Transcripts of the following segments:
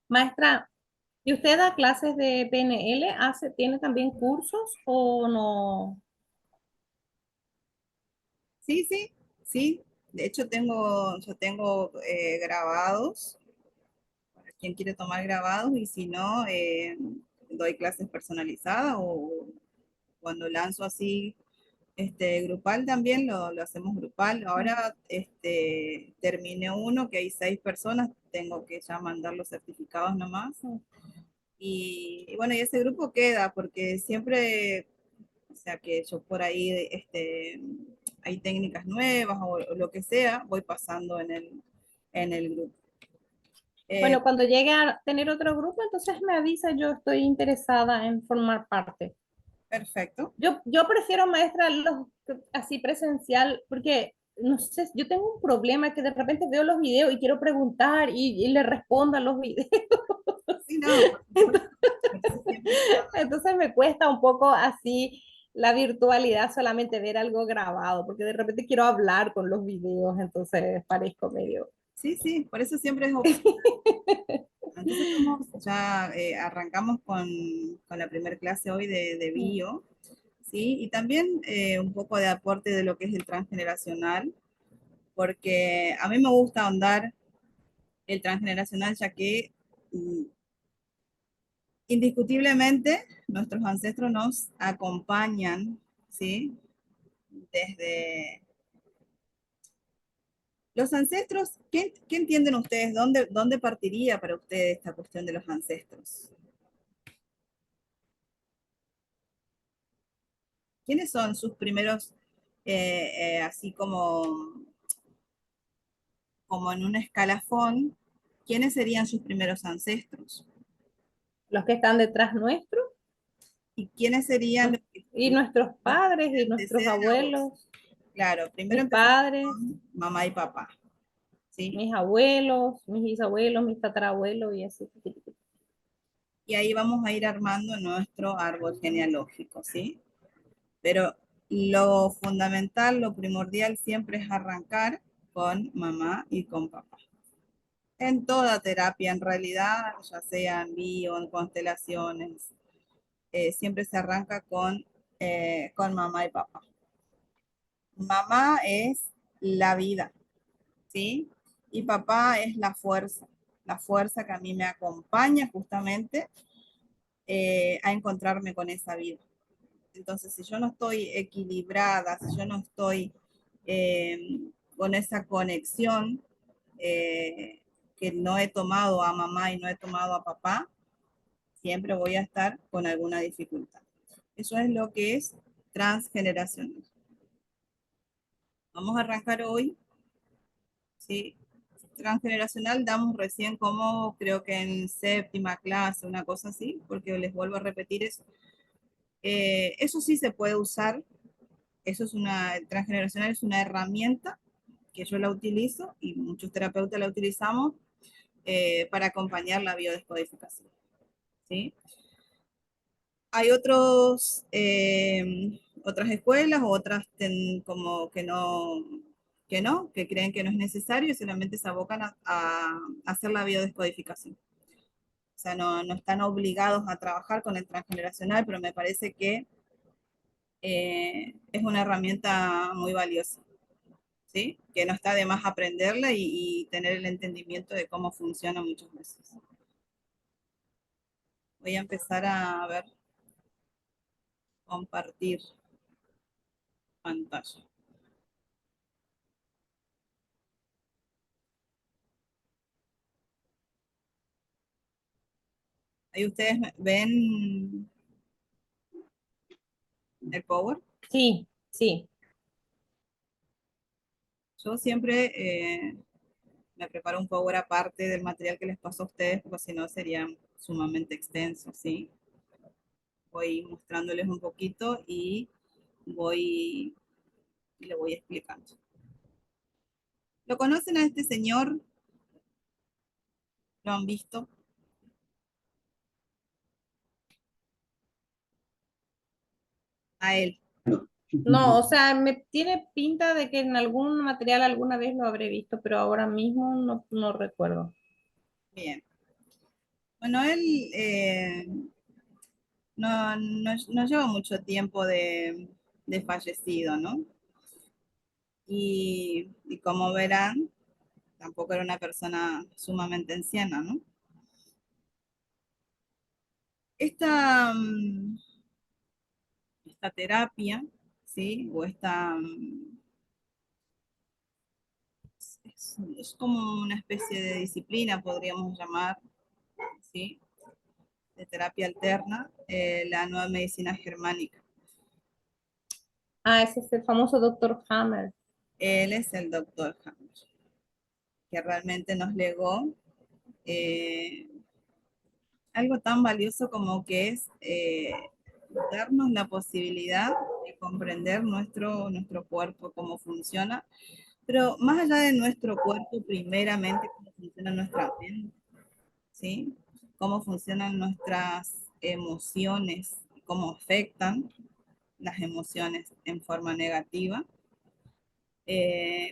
Maestra, ¿y usted da clases de PNL? ¿Tiene también cursos o no? Sí, sí, sí. De hecho, yo tengo grabados, para quien quiere tomar grabados, y si no, doy clases personalizadas o cuando lanzo así grupal también lo hacemos grupal. Ahora terminé uno que hay 6 personas, tengo que ya mandar los certificados nomás. Y bueno, y ese grupo queda porque siempre, o sea, que yo por ahí hay técnicas nuevas o lo que sea, voy pasando en el grupo. Eh, Bueno, cuando llegue a tener otro grupo, entonces me avisa, yo estoy interesada en formar parte. Perfecto. Yo prefiero, maestra, así presencial, porque, no sé, yo tengo un problema que de repente veo los videos y quiero preguntar y le respondo a los videos. Sí, no, por supuesto. Por eso siempre está. Entonces me cuesta un poco así la virtualidad, solamente ver algo grabado, porque de repente quiero hablar con los videos, entonces parezco medio. Sí, sí, por eso siempre es opcional. Entonces ya arrancamos con la primera clase hoy de bio, ¿sí? Y también un poco de aporte de lo que es el transgeneracional, porque a mí me gusta ahondar el transgeneracional, ya que indiscutiblemente nuestros ancestros nos acompañan, ¿sí? Desde los ancestros, ¿qué entienden ustedes? ¿Dónde partiría para ustedes esta cuestión de los ancestros? ¿Quiénes son sus primeros, así como en un escalafón, quiénes serían sus primeros ancestros? Los que están detrás nuestro, ¿Y quiénes serían ¿no? Y nuestros los padres que y nuestros anteceden a vos? abuelos, Claro, primero mis empezamos padres, con mamá y papá, ¿sí? mis abuelos, mis bisabuelos, mis tatarabuelos y así. Y ahí vamos a ir armando nuestro árbol genealógico, ¿sí? Pero lo fundamental, lo primordial siempre es arrancar con mamá y con papá. En toda terapia, en realidad, ya sea en bio, en constelaciones, siempre se arranca con mamá y papá. Mamá es la vida, ¿sí? Y papá es la fuerza que a mí me acompaña justamente a encontrarme con esa vida. Entonces, si yo no estoy equilibrada, si yo no estoy eh, con esa conexión que no he tomado a mamá y no he tomado a papá, siempre voy a estar con alguna dificultad. Eso es lo que es transgeneracional. Vamos a arrancar hoy, ¿sí? Transgeneracional damos recién como creo que en séptima clase, una cosa así, porque les vuelvo a repetir eso. Eso sí se puede usar, eso es transgeneracional es una herramienta que yo la utilizo y muchos terapeutas la utilizamos para acompañar la biodescodificación, ¿sí? Hay otras escuelas o otras como que creen que no es necesario y solamente se abocan a hacer la biodescodificación. O sea, no están obligados a trabajar con el transgeneracional, pero me parece que es una herramienta muy valiosa, ¿sí? Que no está de más aprenderla y tener el entendimiento de cómo funciona muchas veces. Voy a empezar a ver, compartir pantalla. Ahí ustedes ven el power. Sí, sí. Yo siempre me preparo un power aparte del material que les paso a ustedes, porque si no sería sumamente extenso, ¿sí? Voy mostrándoles un poquito y voy le voy explicando. ¿Lo conocen a este señor? ¿Lo han visto? A él. No, o sea, me tiene pinta de que en algún material alguna vez lo habré visto, pero ahora mismo no recuerdo. Bien. Bueno, él no lleva mucho tiempo de fallecido, ¿no? Y como verán, tampoco era una persona sumamente anciana, ¿no? Esta, esta terapia, ¿sí? O esta, es como una especie de disciplina, podríamos llamar, ¿sí? De terapia alterna, la nueva medicina germánica. Ah, ese es el famoso doctor Hammer. Él es el doctor Hammer, que realmente nos legó eh, algo tan valioso como que es darnos la posibilidad de comprender nuestro cuerpo, cómo funciona, pero más allá de nuestro cuerpo, primeramente, cómo funciona nuestra mente, ¿sí? Cómo funcionan nuestras emociones, cómo afectan las emociones en forma negativa,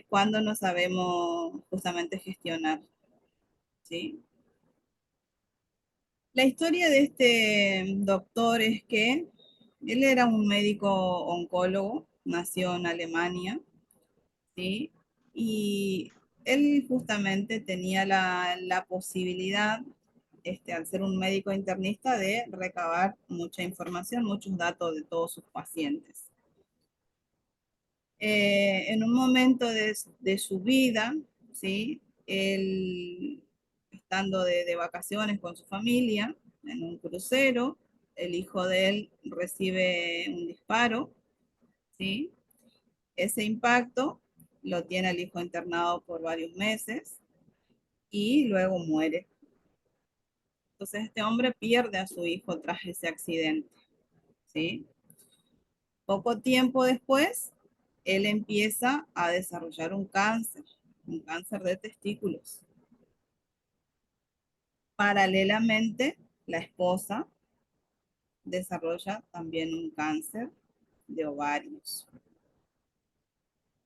cuando no sabemos justamente gestionar, ¿sí? La historia de este doctor es que él era un médico oncólogo, nació en Alemania, ¿sí? Y él justamente tenía la posibilidad, al ser un médico internista, de recabar mucha información, muchos datos de todos sus pacientes. En un momento de su vida, ¿sí? Él, estando de vacaciones con su familia, en un crucero, el hijo de él recibe un disparo, ¿sí? Ese impacto lo tiene el hijo internado por varios meses y luego muere. Entonces este hombre pierde a su hijo tras ese accidente, ¿sí? Poco tiempo después, él empieza a desarrollar un cáncer de testículos. Paralelamente, la esposa desarrolla también un cáncer de ovarios,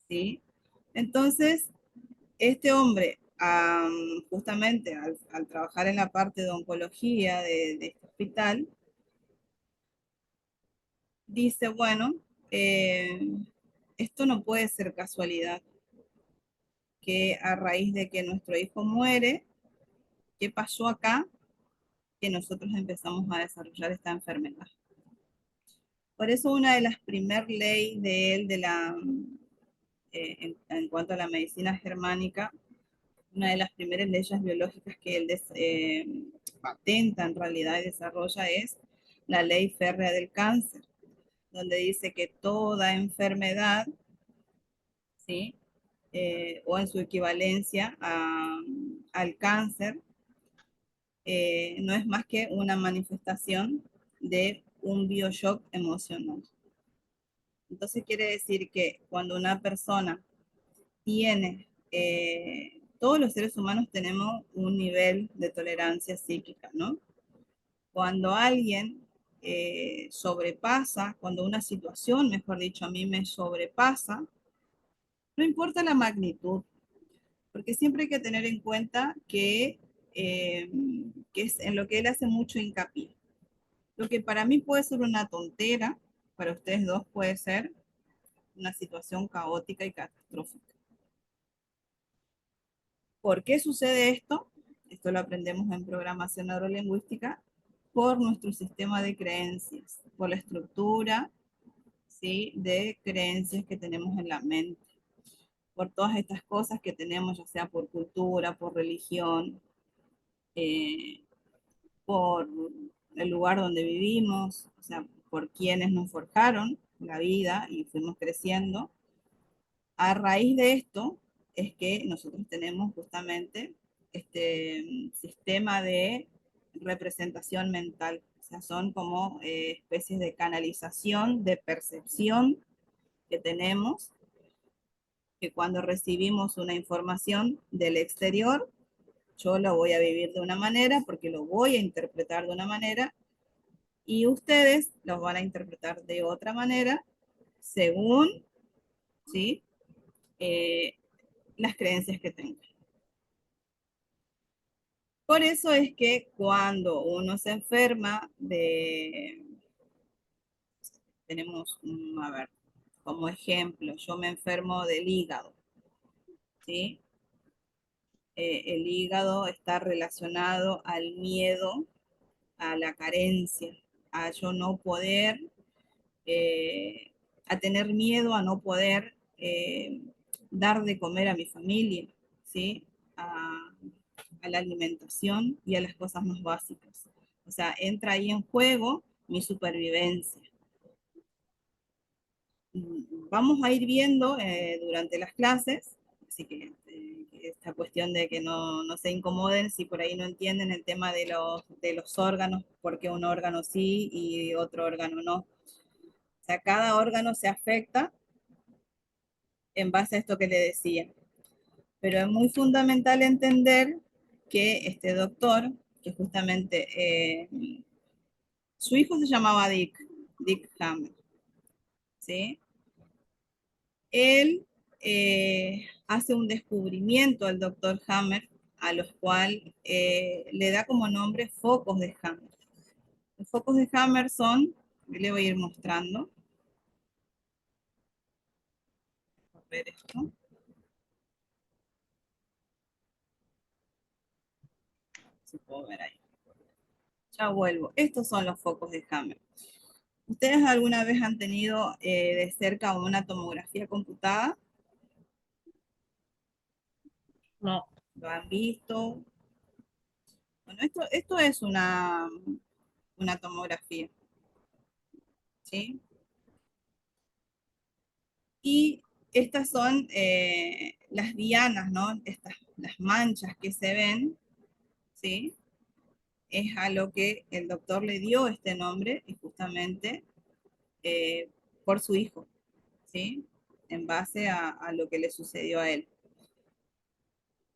¿sí? Entonces, este hombre, justamente al trabajar en la parte de oncología de este hospital, dice, bueno, eh, esto no puede ser casualidad, que a raíz de que nuestro hijo muere, ¿qué pasó acá? Que nosotros empezamos a desarrollar esta enfermedad. Por eso una de las primeras leyes de él, en cuanto a la medicina germánica, una de las primeras leyes biológicas que él patenta en realidad y desarrolla es la ley férrea del cáncer, donde dice que toda enfermedad, ¿sí? O en su equivalencia al cáncer, no es más que una manifestación de un bioshock emocional. Entonces quiere decir que cuando una persona tiene, todos los seres humanos tenemos un nivel de tolerancia psíquica, ¿no? Cuando alguien sobrepasa, cuando una situación, mejor dicho, a mí me sobrepasa, no importa la magnitud, porque siempre hay que tener en cuenta eh, que es en lo que él hace mucho hincapié. Lo que para mí puede ser una tontera, para ustedes dos puede ser una situación caótica y catastrófica. ¿Por qué sucede esto? Esto lo aprendemos en programación neurolingüística por nuestro sistema de creencias, por la estructura, ¿sí? De creencias que tenemos en la mente, por todas estas cosas que tenemos, ya sea por cultura, por religión, eh, por el lugar donde vivimos, o sea, por quienes nos forjaron la vida y fuimos creciendo. A raíz de esto es que nosotros tenemos justamente este sistema de representación mental. O sea, son como especies de canalización, de percepción que tenemos, que cuando recibimos una información del exterior, yo lo voy a vivir de una manera porque lo voy a interpretar de una manera y ustedes lo van a interpretar de otra manera según, ¿sí? Eh, las creencias que tengan. Por eso es que cuando uno se enferma de, tenemos, a ver, como ejemplo, yo me enfermo del hígado, ¿sí? El hígado está relacionado al miedo, a la carencia, a yo no poder, eh, a tener miedo a no poder dar de comer a mi familia, ¿sí? A la alimentación y a las cosas más básicas. O sea, entra ahí en juego mi supervivencia. Vamos a ir viendo durante las clases, así que esta cuestión de que no se incomoden si por ahí no entienden el tema de los órganos, porque un órgano sí y otro órgano no. O sea, cada órgano se afecta en base a esto que le decía. Pero es muy fundamental entender que este doctor, que justamente su hijo se llamaba Dick Hammer, ¿sí? Él hace un descubrimiento al doctor Hammer, a los cuales le da como nombre focos de Hammer. Los focos de Hammer son, le voy a ir mostrando, a ver esto, si puedo ver ahí. Ya vuelvo. Estos son los focos de Hammer. ¿Ustedes alguna vez han tenido de cerca una tomografía computada? No. ¿Lo han visto? Bueno, esto es una tomografía, ¿sí? Y estas son las dianas, ¿no? Las manchas que se ven, ¿sí? Es a lo que el doctor le dio este nombre y justamente por su hijo, ¿sí? En base a lo que le sucedió a él.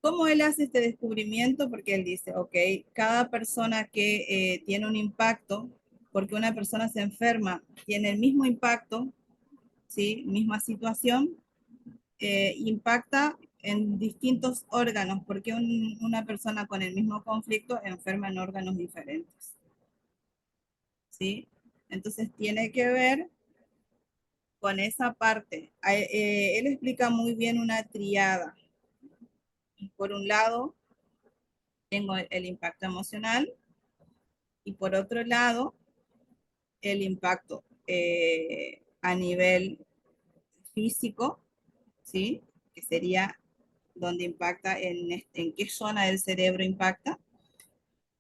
¿Cómo él hace este descubrimiento? Porque él dice, ok, cada persona que tiene un impacto, porque una persona se enferma, tiene el mismo impacto, ¿sí? Misma situación, impacta en distintos órganos, porque una persona con el mismo conflicto enferma en órganos diferentes, ¿sí? Entonces tiene que ver con esa parte. Él explica muy bien una triada. Por un lado, tengo el impacto emocional y por otro lado, el impacto a nivel físico, ¿sí? Que sería donde impacta, en qué zona del cerebro impacta.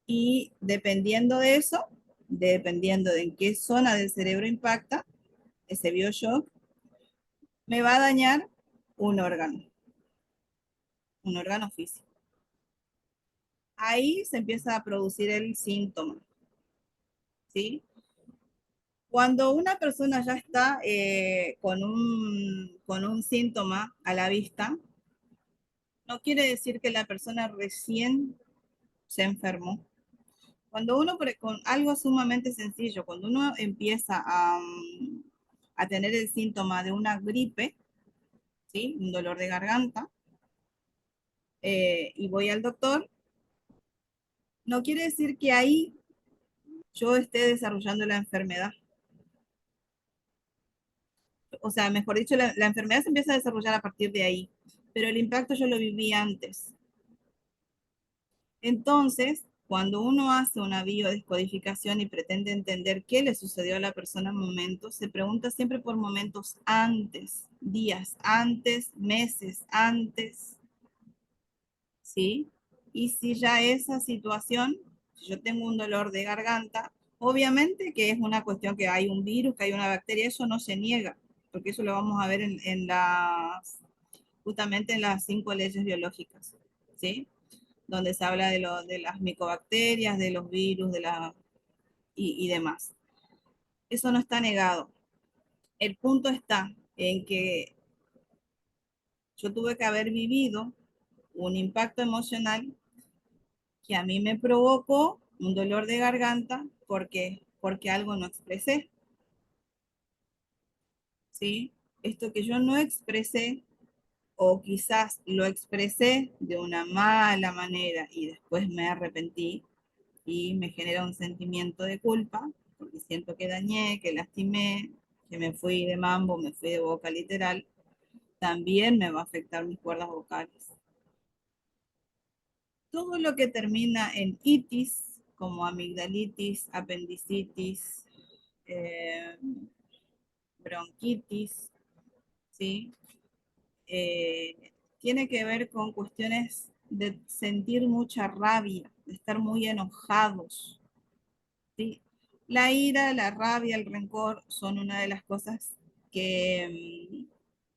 Y dependiendo de eso, dependiendo de en qué zona del cerebro impacta, ese bioshock me va a dañar un órgano físico. Ahí se empieza a producir el síntoma, ¿sí? Cuando una persona ya está con un síntoma a la vista, no quiere decir que la persona recién se enfermó. Cuando uno, con algo sumamente sencillo, cuando uno empieza a tener el síntoma de una gripe, ¿sí? Un dolor de garganta, y voy al doctor, no quiere decir que ahí yo esté desarrollando la enfermedad. O sea, mejor dicho, la enfermedad se empieza a desarrollar a partir de ahí, pero el impacto yo lo viví antes. Entonces, cuando uno hace una biodescodificación y pretende entender qué le sucedió a la persona en momentos, se pregunta siempre por momentos antes, días antes, meses antes, ¿sí? Y si ya esa situación, si yo tengo un dolor de garganta, obviamente que es una cuestión que hay un virus, que hay una bacteria, eso no se niega, porque eso lo vamos a ver justamente en las 5 leyes biológicas, ¿sí? Donde se habla de las micobacterias, de los virus, y demás. Eso no está negado. El punto está en que yo tuve que haber vivido un impacto emocional que a mí me provocó un dolor de garganta porque algo no expresé, ¿sí? Esto que yo no expresé o quizás lo expresé de una mala manera y después me arrepentí y me genera un sentimiento de culpa, porque siento que dañé, que lastimé, que me fui de mambo, me fui de boca literal, también me va a afectar mis cuerdas vocales. Todo lo que termina en itis, como amigdalitis, apendicitis, eh, bronquitis, ¿sí? Tiene que ver con cuestiones de sentir mucha rabia, de estar muy enojados, ¿sí? La ira, la rabia, el rencor son una de las cosas que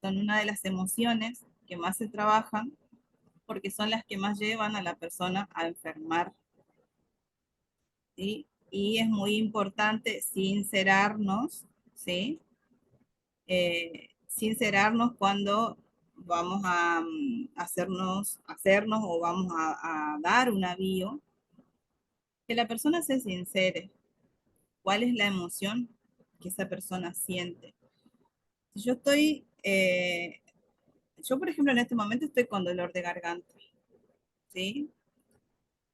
son una de las emociones que más se trabajan porque son las que más llevan a la persona a enfermar, ¿sí? Y es muy importante sincerarnos, ¿sí? Sincerarnos cuando vamos a hacernos o vamos a dar un avío, que la persona se sincere cuál es la emoción que esa persona siente. Si yo estoy, yo por ejemplo en este momento estoy con dolor de garganta, ¿sí?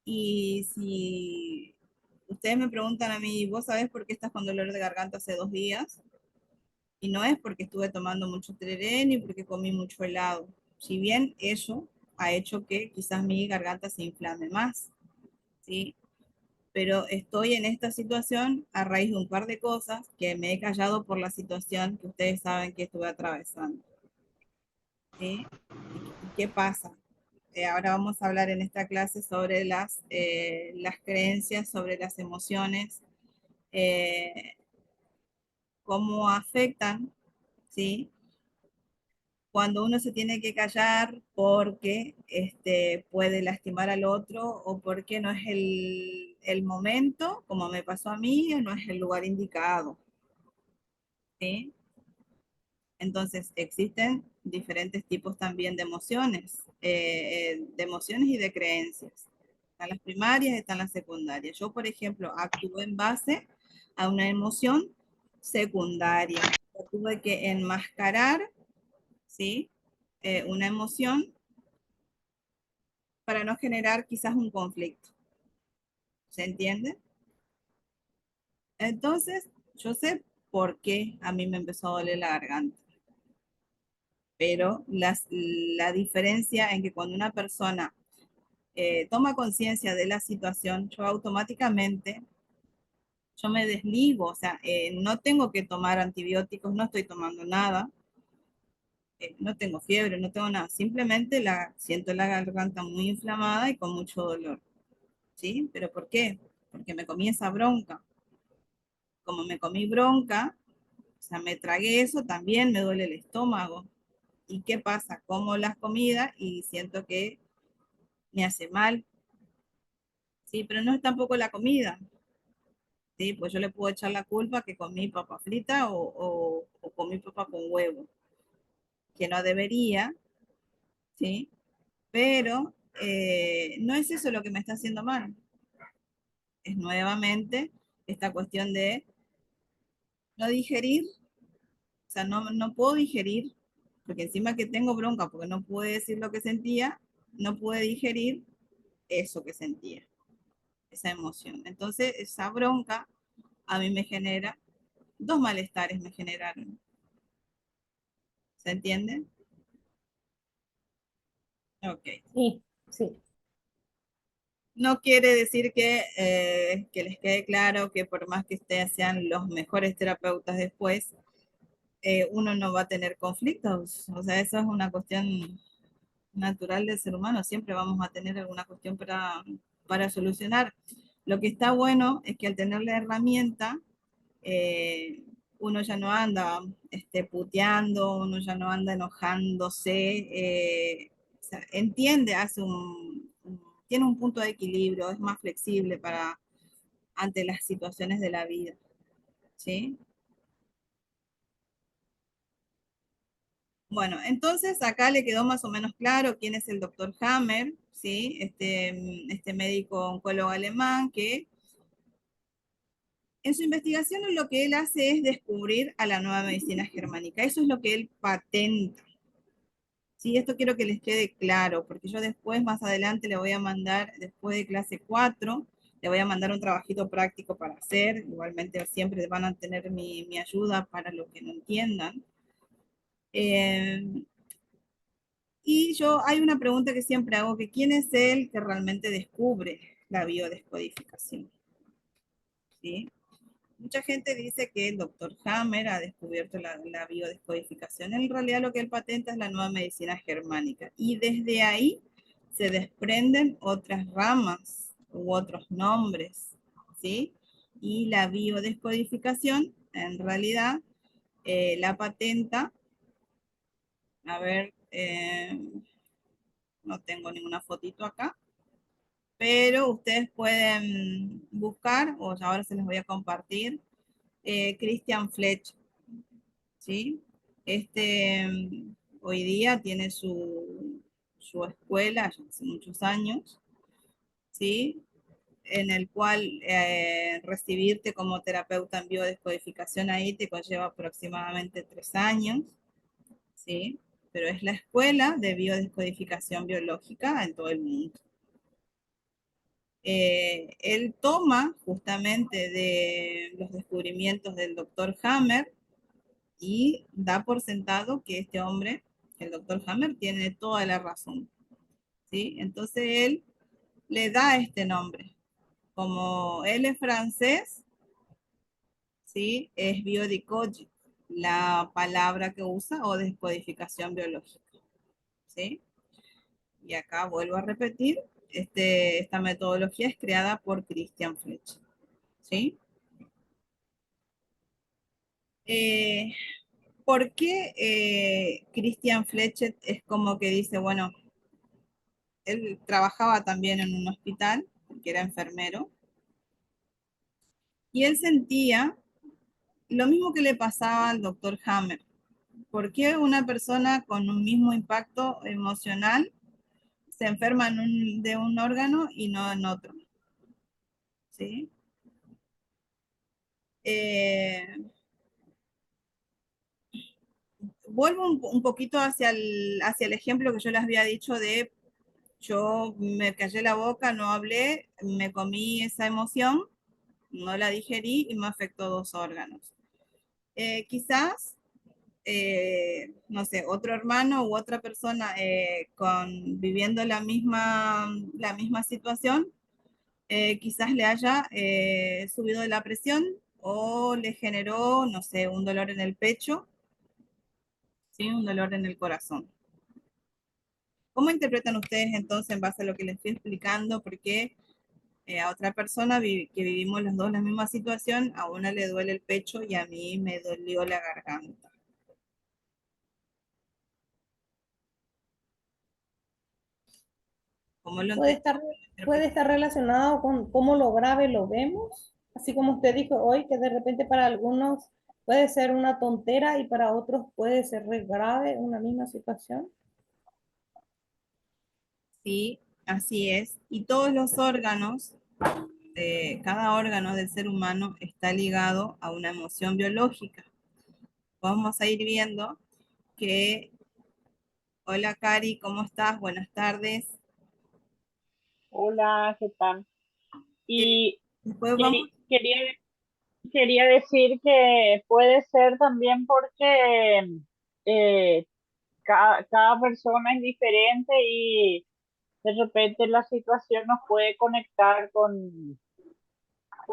Y si ustedes me preguntan a mí, ¿vos sabés por qué estás con dolor de garganta hace 2 días? Y no es porque estuve tomando mucho tereré ni porque comí mucho helado. Si bien eso ha hecho que quizás mi garganta se inflame más, ¿sí? Pero estoy en esta situación a raíz de un par de cosas que me he callado por la situación que ustedes saben que estuve atravesando, ¿sí? ¿Y qué pasa? Ahora vamos a hablar en esta clase sobre las creencias, sobre las emociones, eh, cómo afectan, ¿sí? Cuando uno se tiene que callar porque puede lastimar al otro o porque no es el momento, como me pasó a mí, no es el lugar indicado, ¿sí? Entonces, existen diferentes tipos también de emociones y de creencias. Están las primarias, están las secundarias. Yo, por ejemplo, actúo en base a una emoción secundaria. Yo tuve que enmascarar, ¿sí? Una emoción para no generar quizás un conflicto. ¿Se entiende? Entonces, yo sé por qué a mí me empezó a doler la garganta, pero la diferencia en que cuando una persona toma conciencia de la situación, yo automáticamente, yo me desligo, o sea, no tengo que tomar antibióticos, no estoy tomando nada, no tengo fiebre, no tengo nada, simplemente siento la garganta muy inflamada y con mucho dolor, ¿sí? ¿Pero por qué? Porque me comí esa bronca. Como me comí bronca, o sea, me tragué eso, también me duele el estómago. ¿Y qué pasa? Como las comidas y siento que me hace mal, ¿sí? Pero no es tampoco la comida, ¿sí? Pues yo le puedo echar la culpa que comí papa frita o comí papa con huevo, que no debería, ¿sí? Pero no es eso lo que me está haciendo mal. Es nuevamente esta cuestión de no digerir, o sea, no puedo digerir, porque encima que tengo bronca, porque no pude decir lo que sentía, no pude digerir eso que sentía, esa emoción. Entonces, esa bronca a mí me genera, dos malestares me generaron. ¿Se entiende? Ok. Sí, sí. No quiere decir que les quede claro que por más que ustedes sean los mejores terapeutas después, uno no va a tener conflictos. O sea, eso es una cuestión natural del ser humano. Siempre vamos a tener alguna cuestión para solucionar. Lo que está bueno es que al tener la herramienta, uno ya no anda puteando, uno ya no anda enojándose, o sea, entiende, tiene un punto de equilibrio, es más flexible ante las situaciones de la vida, ¿sí? Bueno, entonces acá le quedó más o menos claro quién es el doctor Hammer, ¿sí? Este médico oncólogo alemán que en su investigación lo que él hace es descubrir a la nueva medicina germánica. Eso es lo que él patenta, Sí, esto quiero que les quede claro, porque yo después, más adelante, le voy a mandar, después de clase 4, le voy a mandar un trabajito práctico para hacer. Igualmente siempre van a tener mi ayuda para lo que no entiendan. Eh, y yo, hay una pregunta que siempre hago, que ¿quién es el que realmente descubre la biodescodificación? ¿Sí? Mucha gente dice que el doctor Hammer ha descubierto la biodescodificación. En realidad lo que él patenta es la nueva medicina germánica. Y desde ahí se desprenden otras ramas u otros nombres, ¿sí? Y la biodescodificación, en realidad, la patenta, a ver, no tengo ninguna fotito acá, pero ustedes pueden buscar, o ahora se les voy a compartir, Christian Fletcher, ¿sí? Este hoy día tiene su escuela, ya hace muchos años, ¿sí? En el cual recibirte como terapeuta en biodescodificación ahí te conlleva aproximadamente 3 años, ¿sí? Pero es la escuela de biodescodificación biológica en todo el mundo. Él toma justamente de los descubrimientos del doctor Hammer y da por sentado que este hombre, el doctor Hammer, tiene toda la razón, ¿sí? Entonces él le da este nombre. Como él es francés, ¿sí? Es biodecoding, la palabra que usa, o descodificación biológica, ¿sí? Y acá vuelvo a repetir, esta metodología es creada por Christian Fletcher, ¿sí? Eh, ¿Por qué Christian Fletcher es como que dice, bueno, él trabajaba también en un hospital, porque era enfermero, y él sentía lo mismo que le pasaba al doctor Hammer? ¿Por qué una persona con un mismo impacto emocional se enferma de un órgano y no en otro? ¿Sí? Eh, Vuelvo un poquito hacia el ejemplo que yo les había dicho de yo me callé la boca, no hablé, me comí esa emoción, no la digerí y me afectó 2 órganos. Quizás, no sé, otro hermano u otra persona viviendo la misma situación, quizás le haya subido la presión o le generó, no sé, un dolor en el pecho, ¿sí? Un dolor en el corazón. ¿Cómo interpretan ustedes entonces en base a lo que les estoy explicando? Porque a otra persona que vivimos los dos la misma situación, a una le duele el pecho y a mí me dolió la garganta. ¿Cómo lo Puede entienden? estar, puede estar relacionado con cómo lo grave lo vemos, así como usted dijo hoy, que de repente para algunos puede ser una tontera y para otros puede ser re grave una misma situación. Sí, así es. Y todos los órganos, cada órgano del ser humano está ligado a una emoción biológica. Vamos a ir viendo que, hola Cari, ¿cómo estás? Buenas tardes. Hola, ¿qué tal? Eh, Y Después vamos, queri- quería, quería decir que puede ser también porque cada persona es diferente y de repente la situación nos puede conectar con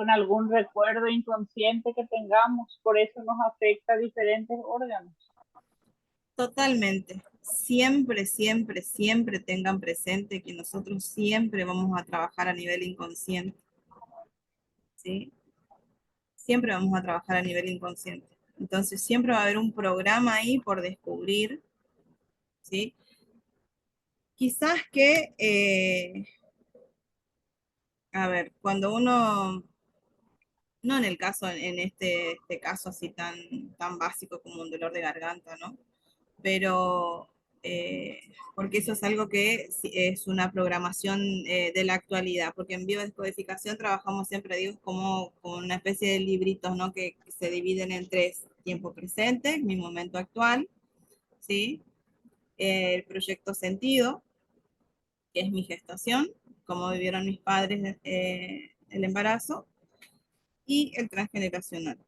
algún recuerdo inconsciente que tengamos, por eso nos afecta a diferentes órganos. totalmente. Siempre, siempre, siempre tengan presente que nosotros siempre vamos a trabajar a nivel inconsciente, ¿sí? Siempre vamos a trabajar a nivel inconsciente. Entonces siempre va a haber un programa ahí por descubrir, ¿sí? Quizás que, a ver, cuando uno, no en el caso, en este caso así tan básico como un dolor de garganta, ¿no? Pero, porque eso es algo que es una programación de la actualidad, porque en biodescodificación trabajamos siempre, digo, como una especie de libritos, ¿no? Que se dividen en tres: tiempo presente, mi momento actual, ¿sí? el proyecto Sentido, que es mi gestación, cómo vivieron mis padres el embarazo, y el transgeneracional.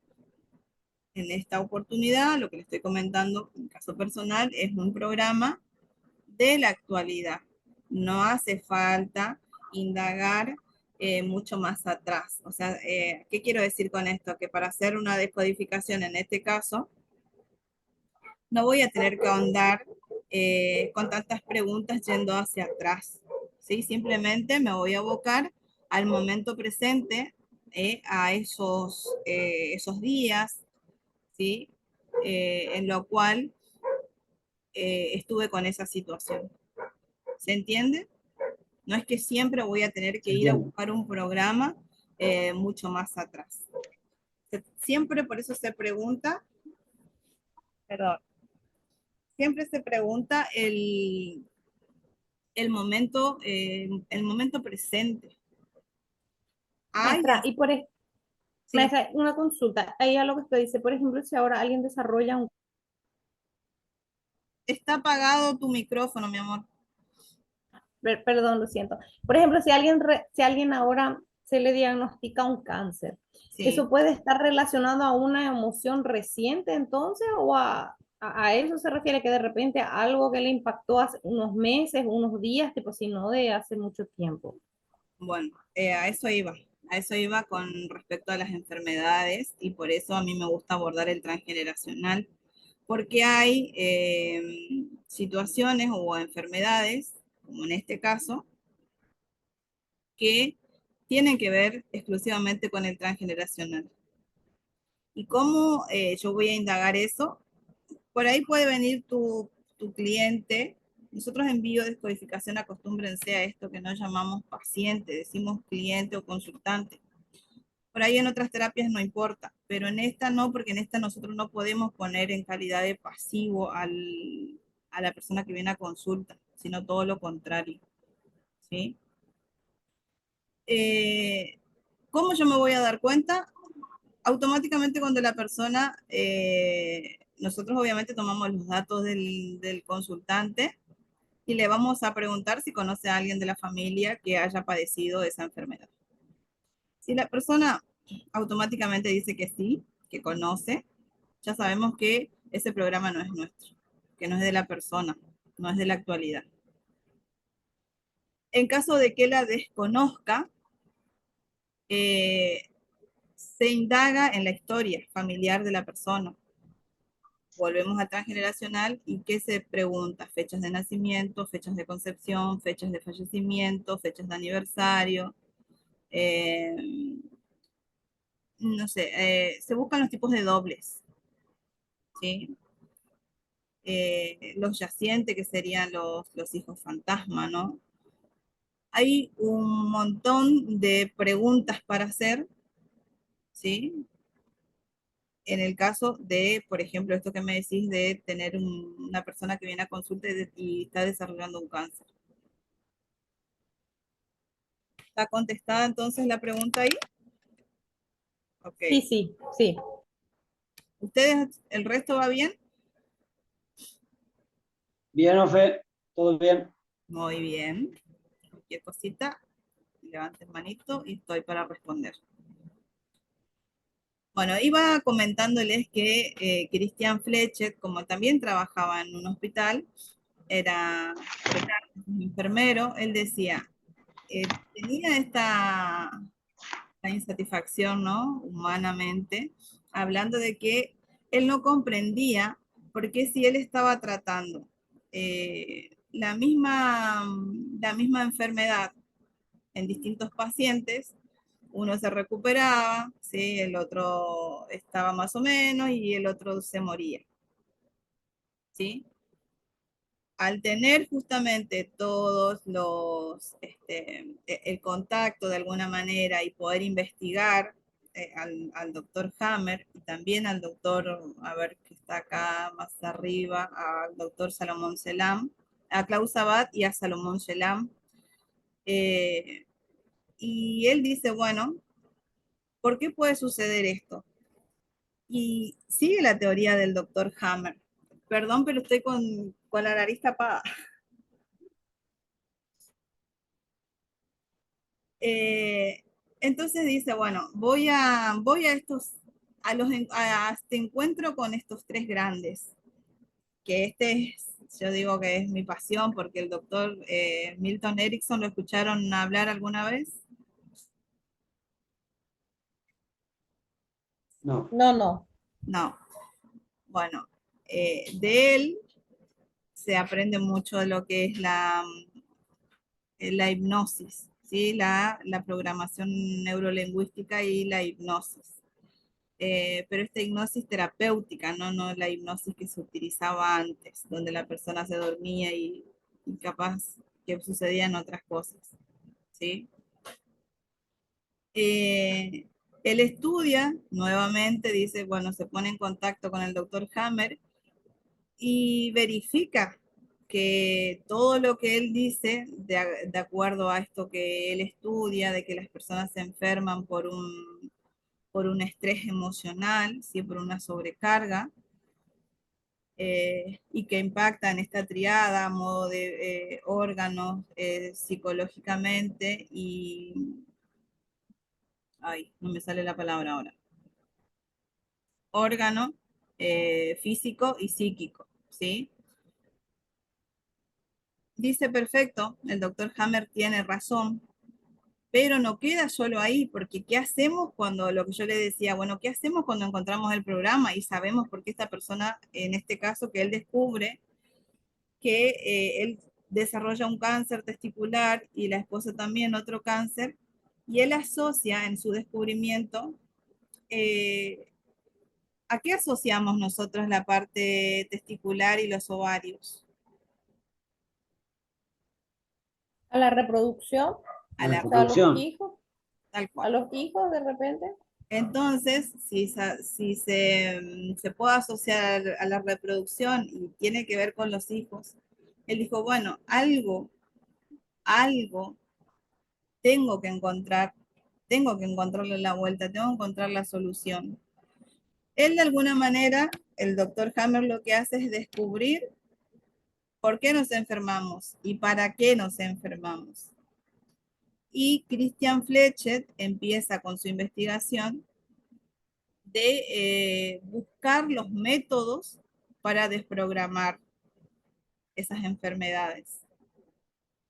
En esta oportunidad, lo que le estoy comentando en caso personal es un programa de la actualidad. No hace falta indagar mucho más atrás. O sea, ¿qué quiero decir con esto? Que para hacer una descodificación en este caso, no voy a tener que ahondar con tantas preguntas yendo hacia atrás. ¿Sí? Simplemente me voy a abocar al momento presente, a esos días, ¿sí? En lo cual estuve con esa situación. ¿Se entiende? No es que siempre voy a tener que ir a buscar un programa mucho más atrás. Siempre por eso se pregunta, perdón, siempre se pregunta el momento presente. Maestra, Ya, y por sí, maestra, una consulta. Ahí a lo que usted dice, por ejemplo, si ahora alguien desarrolla un... está apagado tu micrófono, mi amor. Perdón, lo siento. Por ejemplo, si alguien ahora se le diagnostica un cáncer, Sí, ¿eso puede estar relacionado a una emoción reciente entonces o a eso se refiere que de repente a algo que le impactó hace unos meses, unos días, tipo si no de hace mucho tiempo? bueno, a eso iba con respecto a las enfermedades y por eso a mí me gusta abordar el transgeneracional, porque hay situaciones o enfermedades, como en este caso, que tienen que ver exclusivamente con el transgeneracional. ¿Y cómo yo voy a indagar eso? Por ahí puede venir tu cliente. Nosotros en biodescodificación acostúmbrense a esto que no llamamos paciente, decimos cliente o consultante. Por ahí en otras terapias no importa, pero en esta no, porque en esta nosotros no podemos poner en calidad de pasivo a la persona que viene a consulta, sino todo lo contrario. ¿Sí? Eh, ¿Cómo yo me voy a dar cuenta? Automáticamente cuando la persona, nosotros obviamente tomamos los datos del consultante y le vamos a preguntar si conoce a alguien de la familia que haya padecido esa enfermedad. Si la persona automáticamente dice que sí, que conoce, ya sabemos que ese programa no es nuestro, que no es de la persona, no es de la actualidad. En caso de que la desconozca, eh, se indaga en la historia familiar de la persona. Volvemos al transgeneracional y ¿qué se pregunta? Fechas de nacimiento, fechas de concepción, fechas de fallecimiento, fechas de aniversario. Eh, no sé, se buscan los tipos de dobles, ¿sí? Los yacientes, que serían los hijos fantasma, ¿no? Hay un montón de preguntas para hacer, ¿sí? En el caso de, por ejemplo, esto que me decís de tener una persona que viene a consulta y está desarrollando un cáncer. ¿Está contestada entonces la pregunta ahí? Ok. Sí, sí, sí. ¿Ustedes, el resto va bien? Bien, Ofe, todo bien. Muy bien. Cualquier cosita, levanten manito y estoy para responder. Bueno, iba comentándoles que Christian Fletcher, como también trabajaba en un hospital, era enfermero, él decía, tenía esta insatisfacción, ¿no? Humanamente, hablando de que él no comprendía por qué si él estaba tratando la misma enfermedad en distintos pacientes, uno se recuperaba, ¿sí? El otro estaba más o menos y el otro se moría. ¿Sí? Al tener justamente todos el contacto de alguna manera y poder investigar al doctor Hammer y también al doctor, a ver que está acá más arriba, al doctor Salomón Selam, a Klaus Abad y a Salomón Selam. Y él dice, bueno, ¿por qué puede suceder esto? Y sigue la teoría del doctor Hammer, Perdón, pero estoy con la nariz tapada. Entonces dice, bueno, voy a estos, a este encuentro con estos tres grandes, que este es, yo digo que es mi pasión, porque el doctor Milton Erickson, ¿lo escucharon hablar alguna vez? No. No, no. No. Bueno, de él se aprende mucho de lo que es la hipnosis, ¿sí? La programación neurolingüística y la hipnosis. Pero esta hipnosis terapéutica, ¿no? La hipnosis que se utilizaba antes, donde la persona se dormía y capaz que sucedían otras cosas, ¿sí? Él estudia nuevamente, dice, bueno, se pone en contacto con el doctor Hammer y verifica que todo lo que él dice, de acuerdo a esto que él estudia, de que las personas se enferman por un estrés emocional, ¿sí? Por una sobrecarga, y que impacta en esta triada a modo de órganos psicológicamente y, ay, no me sale la palabra ahora, órgano físico y psíquico, ¿sí? Dice perfecto, el doctor Hammer tiene razón, pero no queda solo ahí, porque ¿qué hacemos cuando, lo que yo le decía, bueno, ¿qué hacemos cuando encontramos el programa y sabemos por qué esta persona, en este caso que él descubre, que él desarrolla un cáncer testicular y la esposa también otro cáncer, y él asocia en su descubrimiento, ¿a qué asociamos nosotros la parte testicular y los ovarios? A la reproducción, A La la o sea, reproducción. tal a cual. los hijos de repente. Entonces, si se puede asociar a la reproducción y tiene que ver con los hijos, él dijo, bueno, algo tengo que encontrar, tengo que encontrarle la vuelta, tengo que encontrar la solución. Él de alguna manera, el doctor Hammer lo que hace es descubrir por qué nos enfermamos y para qué nos enfermamos. Y Christian Flechet empieza con su investigación de buscar los métodos para desprogramar esas enfermedades,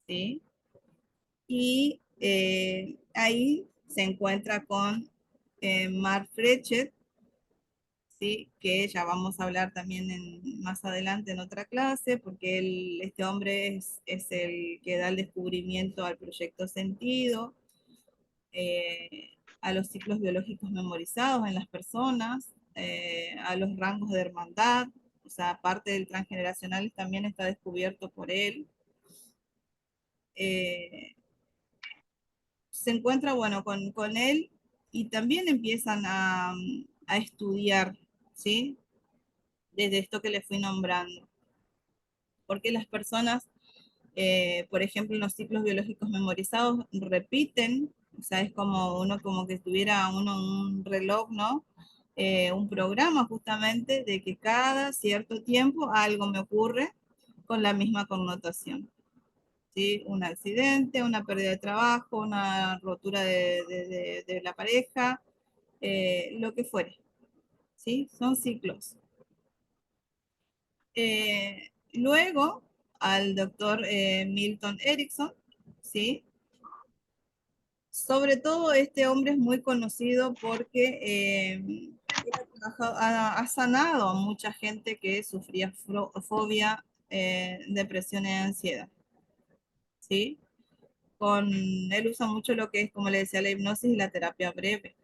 ¿sí? Y ahí se encuentra con Mark Frechet, ¿sí? Que ya vamos a hablar también más adelante en otra clase, porque este hombre es el que da el descubrimiento al proyecto Sentido, a los ciclos biológicos memorizados en las personas, a los rangos de hermandad, o sea, parte del transgeneracional también está descubierto por él. Se encuentra, bueno, con él y también empiezan a estudiar, ¿sí? Desde esto que le fui nombrando. Porque las personas, por ejemplo, en los ciclos biológicos memorizados repiten, o sea, es como uno como que tuviera uno un reloj, ¿no? Un programa justamente de que cada cierto tiempo algo me ocurre con la misma connotación. ¿Sí? Un accidente, una pérdida de trabajo, una rotura de la pareja, lo que fuere. ¿Sí? Son ciclos. Luego, al doctor Milton Erickson, ¿sí? Sobre todo este hombre es muy conocido porque ha sanado a mucha gente que sufría fobia, depresión y ansiedad, ¿sí? Él usa mucho lo que es, como le decía, la hipnosis y la terapia breve,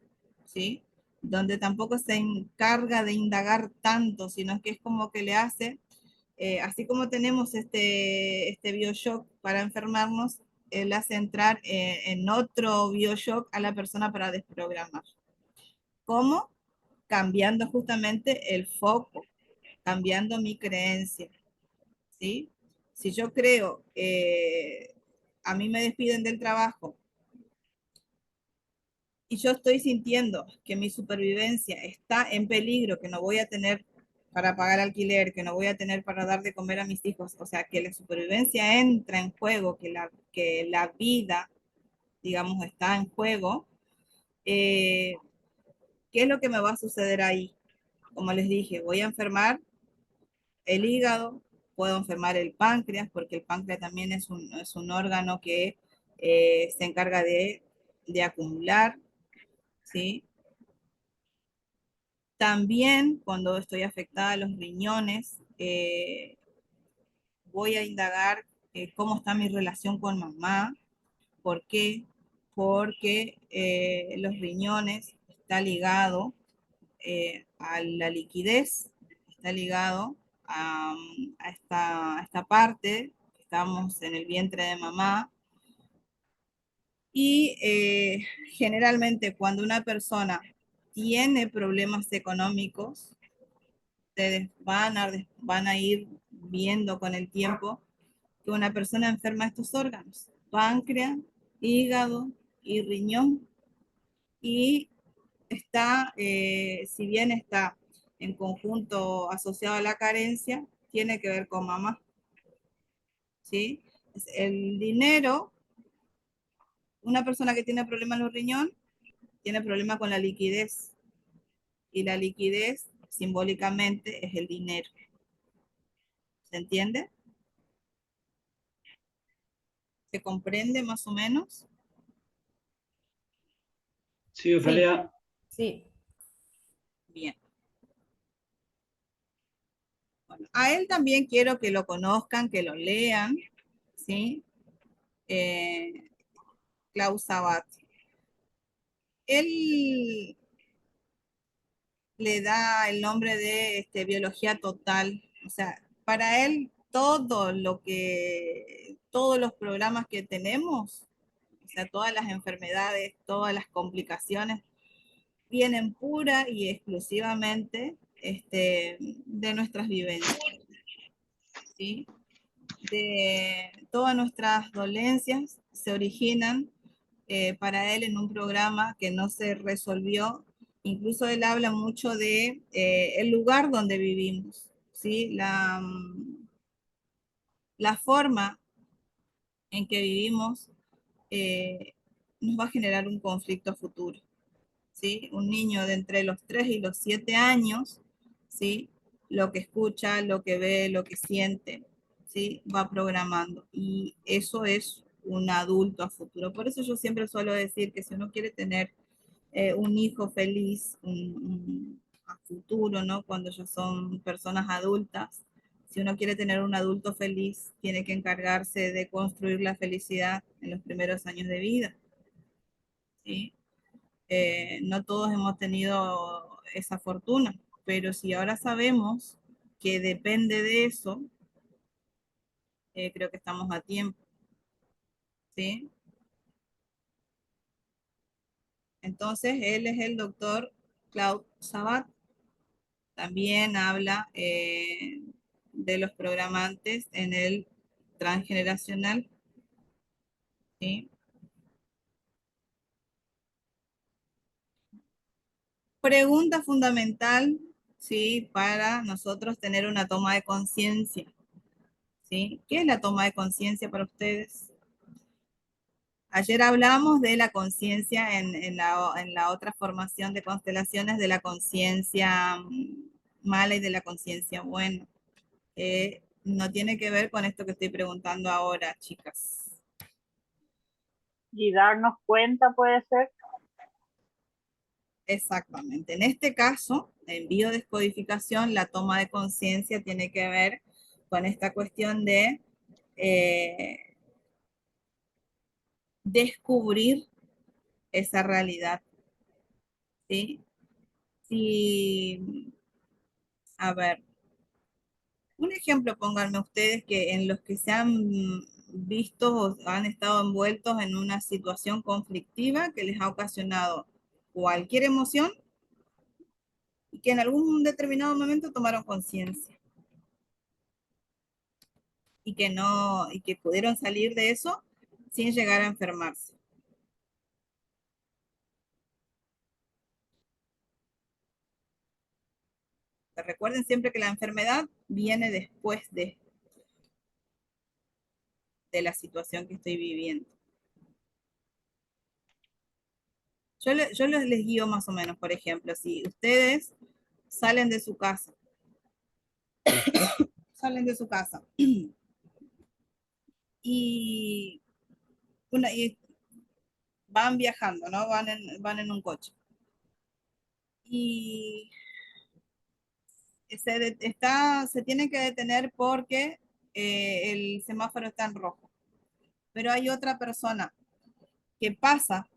¿sí? Donde tampoco se encarga de indagar tanto, sino que es como que le hace, así como tenemos este bioshock para enfermarnos, él hace entrar en otro bioshock a la persona para desprogramar. ¿Cómo? Cambiando justamente el foco, cambiando mi creencia, ¿sí? Si yo creo, a mí me despiden del trabajo y yo estoy sintiendo que mi supervivencia está en peligro, que no voy a tener para pagar alquiler, que no voy a tener para dar de comer a mis hijos, o sea, que la supervivencia entra en juego, que la vida, digamos, está en juego, ¿qué es lo que me va a suceder ahí? Como les dije, voy a enfermar el hígado, puedo enfermar el páncreas, porque el páncreas también es un órgano que se encarga de acumular, ¿sí? También cuando estoy afectada a los riñones, voy a indagar cómo está mi relación con mamá. ¿Por qué? Porque los riñones está ligado a la liquidez, está ligado a esta parte, estamos en el vientre de mamá, y generalmente cuando una persona tiene problemas económicos, ustedes van a ir viendo con el tiempo que una persona enferma de estos órganos, páncreas, hígado y riñón, y está, si bien está en conjunto asociado a la carencia, tiene que ver con mamá, ¿sí? El dinero, una persona que tiene problemas en los riñones, tiene problemas con la liquidez, y la liquidez simbólicamente es el dinero, ¿se entiende? ¿Se comprende más o menos? Sí, Sí, Ofelia. sí. Bien. Bueno, a él también quiero que lo conozcan, que lo lean, ¿sí? Klaus Sabat. Él le da el nombre de biología total. O sea, para él todos los programas que tenemos, o sea, todas las enfermedades, todas las complicaciones, vienen pura y exclusivamente de nuestras vivencias, ¿sí? De todas nuestras dolencias se originan para él en un programa que no se resolvió. Incluso él habla mucho de el lugar donde vivimos, ¿sí? La forma en que vivimos eh, nos va a generar un conflicto futuro, ¿sí? Un niño de entre los 3 y los 7 años, ¿sí? Lo que escucha, lo que ve, lo que siente, ¿sí? Va programando. Y eso es un adulto a futuro. Por eso yo siempre suelo decir que si uno quiere tener un hijo feliz a futuro, ¿no? Cuando ya son personas adultas, si uno quiere tener un adulto feliz, tiene que encargarse de construir la felicidad en los primeros años de vida, ¿sí? No todos hemos tenido esa fortuna, pero si ahora sabemos que depende de eso, creo que estamos a tiempo, ¿sí? Entonces, él es el doctor Claude Sabat. También habla de los programantes en el transgeneracional, ¿sí? Pregunta fundamental, ¿sí? Para nosotros tener una toma de conciencia, ¿sí? ¿Qué es la toma de conciencia para ustedes? Ayer hablamos de la conciencia en la otra formación de constelaciones, de la conciencia mala y de la conciencia buena. No tiene que ver con esto que estoy preguntando ahora, chicas. Y darnos cuenta puede ser. Exactamente. En este caso, en biodescodificación, la toma de conciencia tiene que ver con esta cuestión de descubrir esa realidad, ¿sí? Si, a ver, un ejemplo, pónganme ustedes que en los que se han visto o han estado envueltos en una situación conflictiva que les ha ocasionado cualquier emoción y que en algún determinado momento tomaron conciencia y que no, y que pudieron salir de eso sin llegar a enfermarse. Porque recuerden siempre que la enfermedad viene después de la situación que estoy viviendo. Yo les guío más o menos, por ejemplo, si ustedes salen de su casa, y, y van viajando, ¿no? Van en un coche. Y se tienen que detener porque el semáforo está en rojo. Pero hay otra persona que pasa,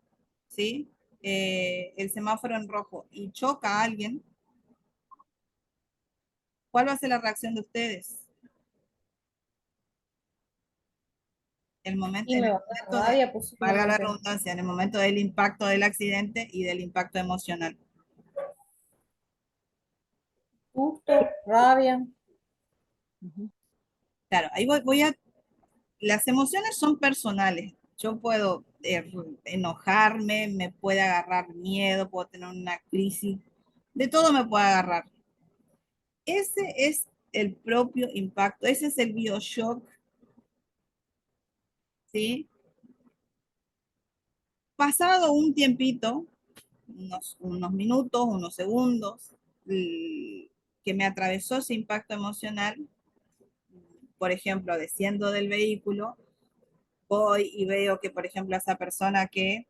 ¿sí? El semáforo en rojo y choca a alguien. ¿Cuál va a ser la reacción de ustedes? El momento, Y me va a dar rabia valga la posiblemente. redundancia, en el momento del impacto del accidente y del impacto emocional. Susto, rabia. Claro, ahí las emociones son personales. Yo puedo enojarme, me puede agarrar miedo, puedo tener una crisis, de todo me puede agarrar. Ese es el propio impacto, ese es el BioShock, ¿sí? Pasado un tiempito, unos minutos, unos segundos, que me atravesó ese impacto emocional, por ejemplo, desciendo del vehículo, voy y veo que, por ejemplo, esa persona que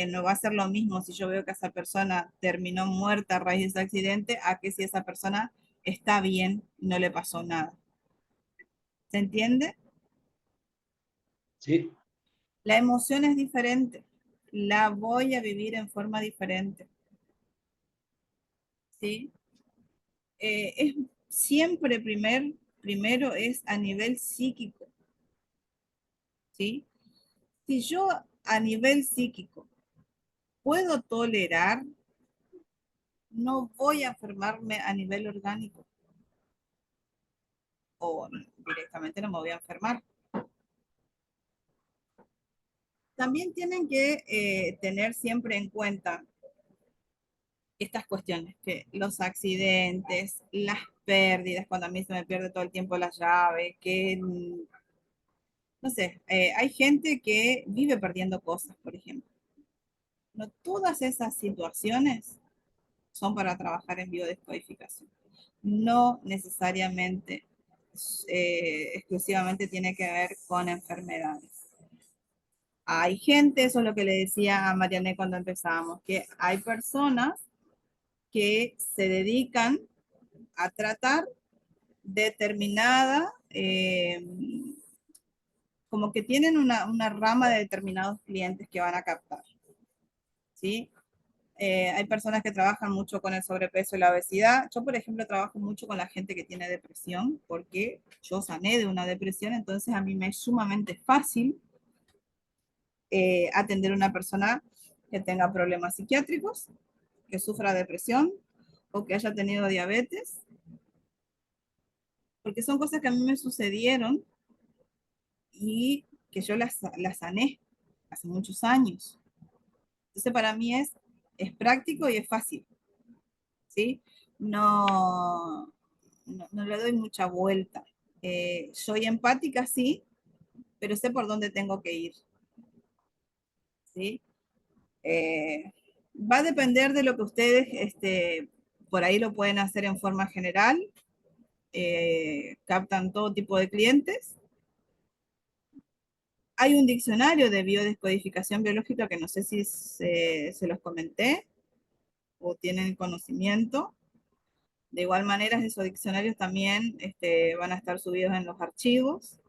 no va a ser lo mismo si yo veo que esa persona terminó muerta a raíz de ese accidente, a que si esa persona está bien y no le pasó nada. ¿Se entiende? Sí, La emoción es diferente. La voy a vivir en forma diferente. ¿Sí? Es siempre primero es a nivel psíquico. ¿Sí? Si yo a nivel psíquico puedo tolerar, no voy a enfermarme a nivel orgánico o directamente no me voy a enfermar. También tienen que tener siempre en cuenta estas cuestiones, que los accidentes, las pérdidas, cuando a mí se me pierde todo el tiempo la llave, que, no sé, hay gente que vive perdiendo cosas, por ejemplo. No todas esas situaciones son para trabajar en biodescodificación. No necesariamente exclusivamente tiene que ver con enfermedades. Hay gente, eso es lo que le decía a Marianne cuando empezábamos, que hay personas que se dedican a tratar determinada, como que tienen una rama de determinados clientes que van a captar, ¿sí? Hay personas que trabajan mucho con el sobrepeso y la obesidad. Yo, por ejemplo, trabajo mucho con la gente que tiene depresión, porque yo sané de una depresión, entonces a mí me es sumamente fácil atender a una persona que tenga problemas psiquiátricos, que sufra depresión o que haya tenido diabetes, porque son cosas que a mí me sucedieron y que yo las sané hace muchos años. Entonces para mí es práctico y es fácil, ¿sí? No, no le doy mucha vuelta. Soy empática, sí, pero sé por dónde tengo que ir, ¿sí? Va a depender de lo que ustedes, por ahí lo pueden hacer en forma general, captan todo tipo de clientes. Hay un diccionario de biodescodificación biológica que no sé si se los comenté o tienen conocimiento. De igual manera, esos diccionarios también van a estar subidos en los archivos,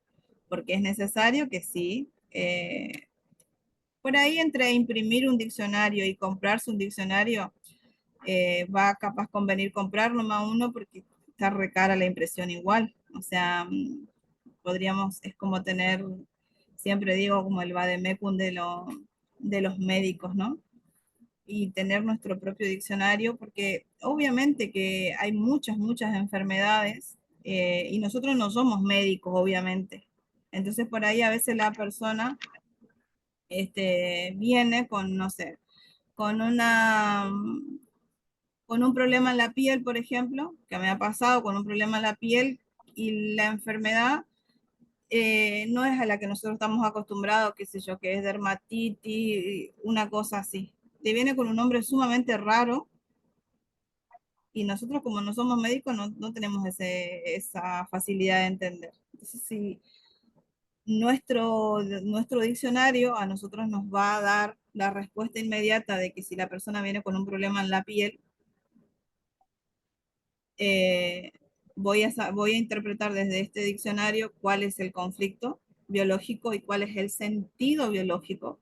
porque es necesario que sí. Por ahí entre imprimir un diccionario y comprarse un diccionario, va capaz convenir comprar nomás uno porque está re cara la impresión igual. O sea, podríamos, es como tener, siempre digo, como el vademecum de los médicos, ¿no? Y tener nuestro propio diccionario, porque obviamente que hay muchas enfermedades y nosotros no somos médicos, obviamente. Entonces por ahí a veces la persona viene con, no sé, con con un problema en la piel, por ejemplo, que me ha pasado con un problema en la piel y la enfermedad no es a la que nosotros estamos acostumbrados, qué sé yo, que es dermatitis, una cosa así. Te viene con un nombre sumamente raro y nosotros como no somos médicos no tenemos esa facilidad de entender. Entonces, si nuestro diccionario a nosotros nos va a dar la respuesta inmediata de que si la persona viene con un problema en la piel, eh, voy a interpretar desde este diccionario cuál es el conflicto biológico y cuál es el sentido biológico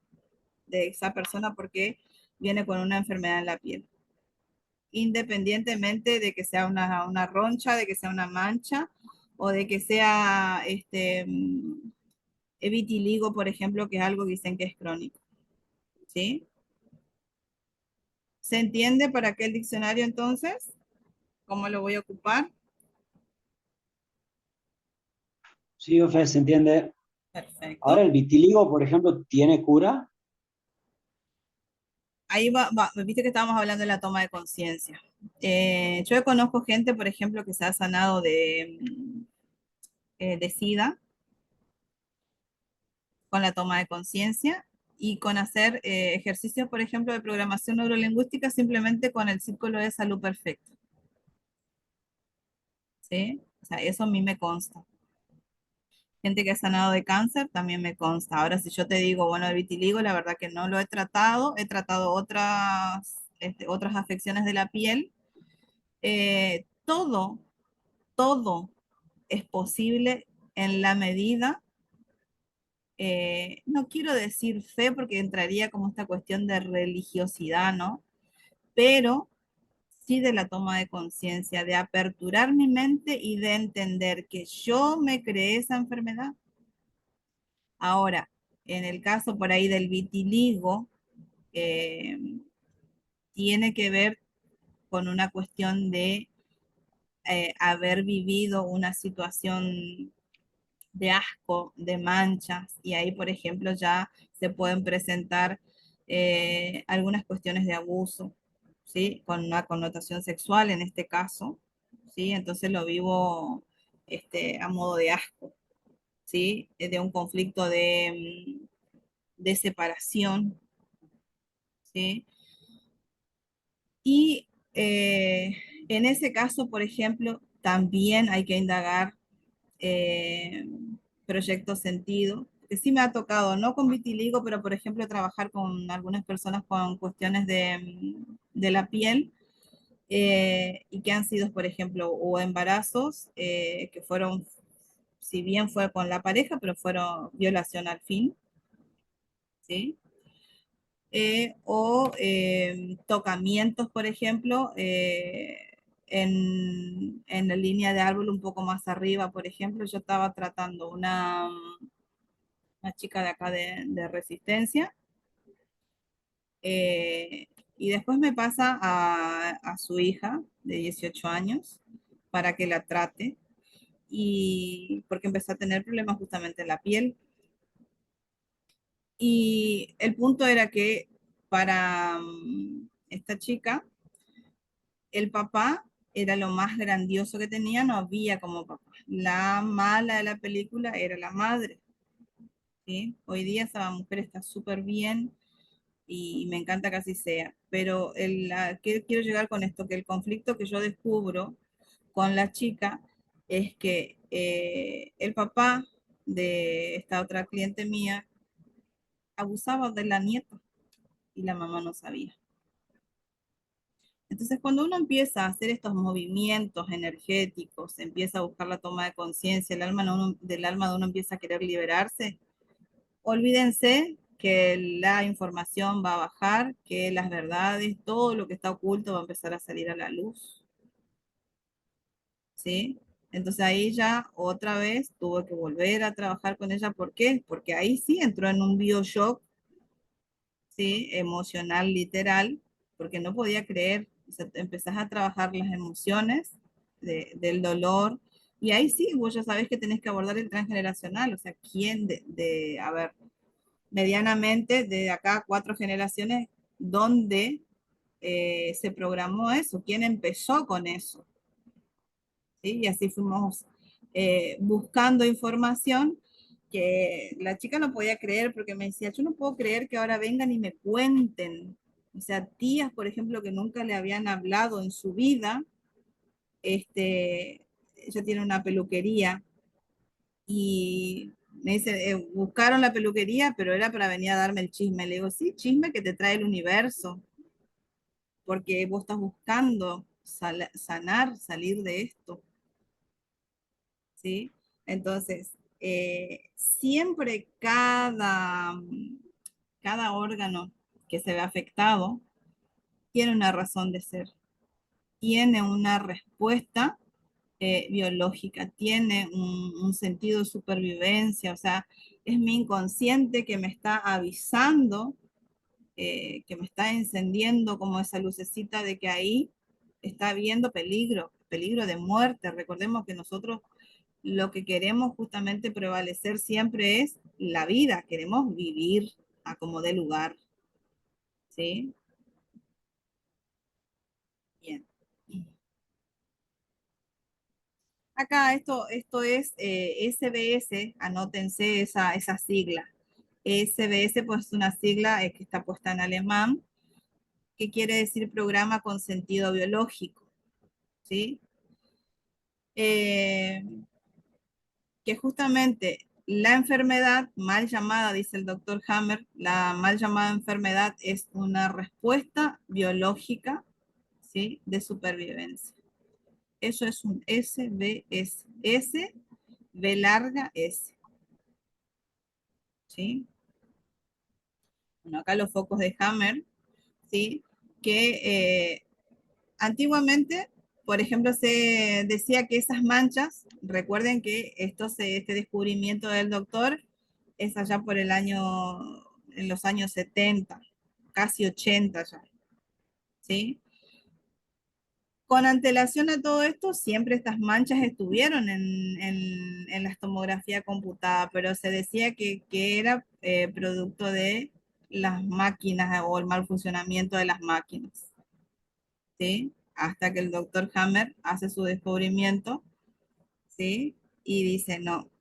de esa persona porque viene con una enfermedad en la piel. Independientemente de que sea una roncha, de que sea una mancha o de que sea vitiligo, por ejemplo, que es algo que dicen que es crónico. ¿Sí? ¿Se entiende para qué el diccionario entonces? ¿Cómo lo voy a ocupar? Sí, Ofe, se entiende. Ahora Perfecto. el vitiligo, por ejemplo, ¿tiene cura? Ahí viste que estábamos hablando de la toma de conciencia. Yo conozco gente, por ejemplo, que se ha sanado de SIDA con la toma de conciencia y con hacer ejercicios, por ejemplo, de programación neurolingüística simplemente con el círculo de salud perfecto. ¿Sí? O sea, eso a mí me consta. Gente que ha sanado de cáncer también me consta. Ahora, si yo te digo, bueno, el vitiligo, la verdad que no lo he tratado otras afecciones de la piel. Todo, todo es posible en la medida, no quiero decir fe porque entraría como esta cuestión de religiosidad, ¿no? Pero sí de la toma de conciencia, de aperturar mi mente y de entender que yo me creé esa enfermedad. Ahora, en el caso por ahí del vitiligo, eh, tiene que ver con una cuestión de haber vivido una situación de asco, de manchas, y ahí, por ejemplo, ya se pueden presentar algunas cuestiones de abuso, ¿sí? Con una connotación sexual en este caso, ¿sí? Entonces lo vivo a modo de asco, ¿sí? De un conflicto de separación, ¿sí? Y en ese caso, por ejemplo, también hay que indagar eh, proyecto sentido, que sí me ha tocado, no con vitiligo, pero por ejemplo trabajar con algunas personas con cuestiones de la piel y que han sido, por ejemplo, o embarazos que fueron, si bien fue con la pareja, pero fueron violación al fin, ¿sí? O tocamientos, por ejemplo, en la línea de árbol un poco más arriba, por ejemplo, yo estaba tratando una chica de acá de Resistencia, eh, y después me pasa a su hija de 18 años para que la trate, y porque empezó a tener problemas justamente en la piel. Y el punto era que para esta chica, el papá era lo más grandioso que tenía, no había como papá. La mala de la película era la madre, ¿sí? Hoy día esa mujer está súper bien y me encanta que así sea, pero ¿qué quiero llegar con esto? Que el conflicto que yo descubro con la chica es que el papá de esta otra cliente mía abusaba de la nieta y la mamá no sabía. Entonces, cuando uno empieza a hacer estos movimientos energéticos, empieza a buscar la toma de conciencia, del alma de uno empieza a querer liberarse, olvídense que la información va a bajar, que las verdades, todo lo que está oculto va a empezar a salir a la luz, ¿sí? Entonces ahí ya otra vez tuve que volver a trabajar con ella. ¿Por qué? Porque ahí sí entró en un bioshock, ¿sí? Emocional, literal, porque no podía creer. O sea, empezás a trabajar las emociones del dolor, y ahí sí, vos ya sabés que tenés que abordar el transgeneracional, o sea, ¿quién a ver, medianamente de acá a 4 generaciones, dónde se programó eso? ¿Quién empezó con eso? ¿Sí? Y así fuimos buscando información que la chica no podía creer porque me decía, yo no puedo creer que ahora vengan y me cuenten. O sea, tías, por ejemplo, que nunca le habían hablado en su vida, ella tiene una peluquería y me dice, buscaron la peluquería, pero era para venir a darme el chisme. Le digo, sí, chisme que te trae el universo, porque vos estás buscando sanar, salir de esto, ¿sí? Entonces, siempre cada órgano que se ve afectado tiene una razón de ser, tiene una respuesta biológica, tiene un sentido de supervivencia, o sea, es mi inconsciente que me está avisando, que me está encendiendo como esa lucecita de que ahí está habiendo peligro, peligro de muerte. Recordemos que nosotros lo que queremos justamente prevalecer siempre es la vida, queremos vivir a como dé lugar, ¿sí? Bien. Acá esto es SBS, anótense esa sigla. SBS pues es una sigla que está puesta en alemán, que quiere decir programa con sentido biológico, ¿sí? Eh, que justamente la enfermedad mal llamada, dice el doctor Hammer, la mal llamada enfermedad es una respuesta biológica, ¿sí? De supervivencia. Eso es un SBS. S, B larga, S. ¿Sí? Bueno, acá los focos de Hammer, ¿sí? Que antiguamente, por ejemplo, se decía que esas manchas, recuerden que este descubrimiento del doctor es allá por en los años 70, casi 80 ya, ¿sí? Con antelación a todo esto, siempre estas manchas estuvieron en la tomografía computada, pero se decía que era producto de las máquinas o el mal funcionamiento de las máquinas, ¿sí? Hasta que el doctor Hammer hace su descubrimiento, ¿sí? Y dice, no,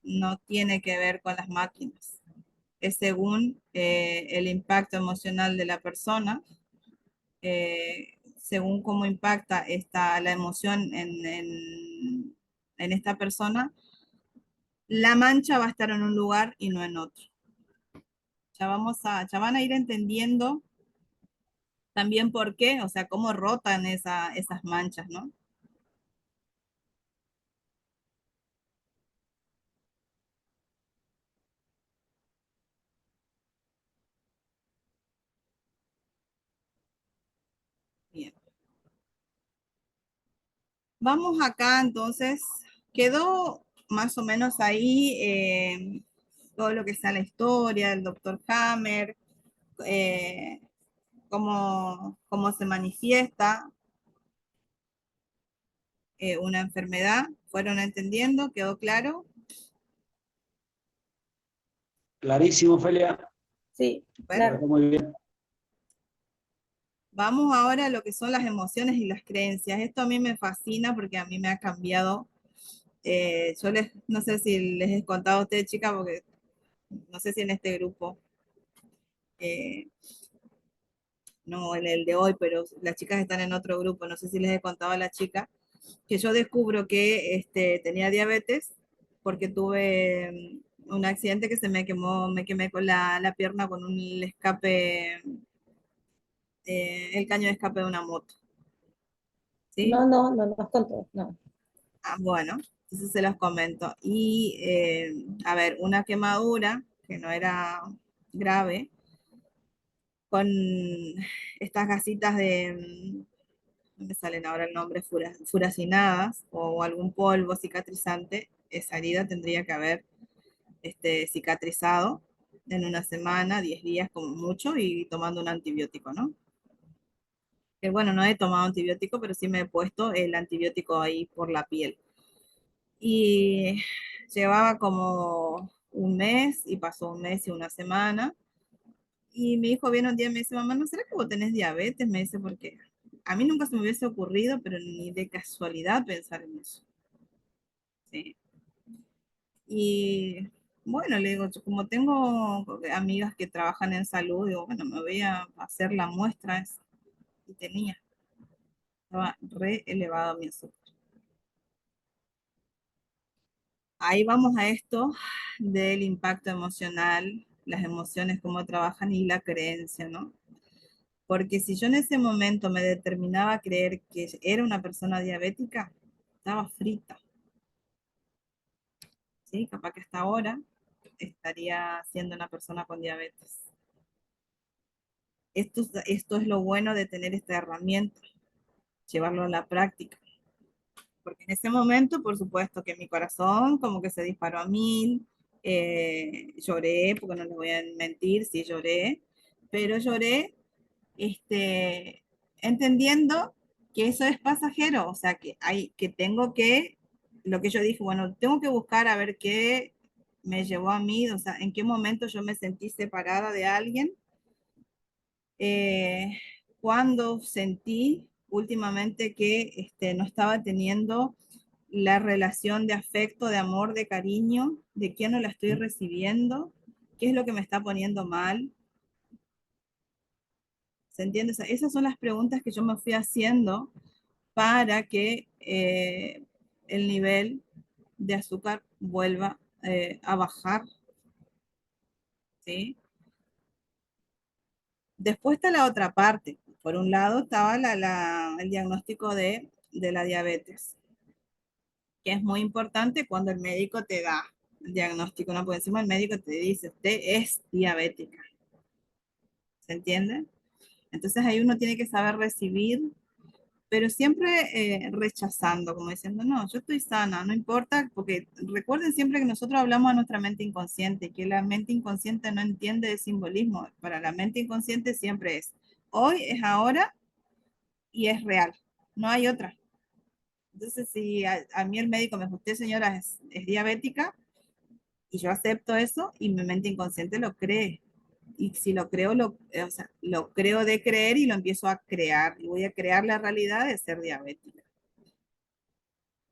no tiene que ver con las máquinas. Es según el impacto emocional de la persona, según cómo impacta la emoción en esta persona, la mancha va a estar en un lugar y no en otro. Ya van a ir entendiendo también por qué, o sea, cómo rotan esas manchas, ¿no? Bien. Vamos acá entonces, quedó más o menos ahí todo lo que está en la historia, el doctor Hammer, eh, cómo se manifiesta una enfermedad. ¿Fueron entendiendo? ¿Quedó claro? Clarísimo, Felia. Sí, Bueno, claro. Muy bien. vamos ahora a lo que son las emociones y las creencias. Esto a mí me fascina porque a mí me ha cambiado. No sé si les he contado a ustedes, chicas, porque no sé si en este grupo, eh, no en el de hoy, pero las chicas están en otro grupo, no sé si les he contado a la chica, que yo descubro que tenía diabetes porque tuve un accidente que se me quemó, me quemé con la pierna con un escape, el caño de escape de una moto. ¿Sí? No nos contó, no. Ah, bueno, entonces se los comento. Y, a ver, una quemadura que no era grave, con estas gasitas no me salen ahora el nombre, furacinadas o algún polvo cicatrizante, esa herida tendría que haber cicatrizado en una semana, 10 días como mucho, y tomando un antibiótico, ¿no? Que bueno, no he tomado antibiótico, pero sí me he puesto el antibiótico ahí por la piel. Y llevaba como un mes y pasó un mes y una semana Y mi hijo viene un día y me dice, mamá, ¿no será que vos tenés diabetes? Me dice, porque a mí nunca se me hubiese ocurrido, pero ni de casualidad pensar en eso. ¿Sí? Y bueno, le digo, yo como tengo amigas que trabajan en salud, digo, bueno, me voy a hacer la muestra esa. Y tenía, estaba re elevado mi azúcar. Ahí vamos a esto del impacto emocional, las emociones, cómo trabajan y la creencia, ¿no? Porque si yo en ese momento me determinaba a creer que era una persona diabética, estaba frita, ¿sí? Capaz que hasta ahora estaría siendo una persona con diabetes. Esto es lo bueno de tener esta herramienta, llevarlo a la práctica. Porque en ese momento, por supuesto, que mi corazón como que se disparó a 1000, lloré, porque no les voy a mentir, sí lloré, pero lloré entendiendo que eso es pasajero, o sea, que tengo que, lo que yo dije, bueno, tengo que buscar a ver qué me llevó a mí, o sea, en qué momento yo me sentí separada de alguien, eh, cuando sentí últimamente que no estaba teniendo la relación de afecto, de amor, de cariño, de quién no la estoy recibiendo, qué es lo que me está poniendo mal. ¿Se entiende? O sea, esas son las preguntas que yo me fui haciendo para que el nivel de azúcar vuelva a bajar, ¿sí? Después está la otra parte. Por un lado estaba el diagnóstico de la diabetes, que es muy importante cuando el médico te da el diagnóstico, ¿no? Por encima el médico te dice, usted es diabética, ¿se entiende? Entonces ahí uno tiene que saber recibir, pero siempre rechazando, como diciendo, no, yo estoy sana, no importa, porque recuerden siempre que nosotros hablamos a nuestra mente inconsciente, que la mente inconsciente no entiende de simbolismo. Para la mente inconsciente siempre es, hoy es ahora y es real, no hay otra. Entonces, si a mí el médico me dijo, usted señora es diabética, y yo acepto eso, y mi mente inconsciente lo cree. Y si lo creo, o sea, lo creo de creer y lo empiezo a crear. Y voy a crear la realidad de ser diabética.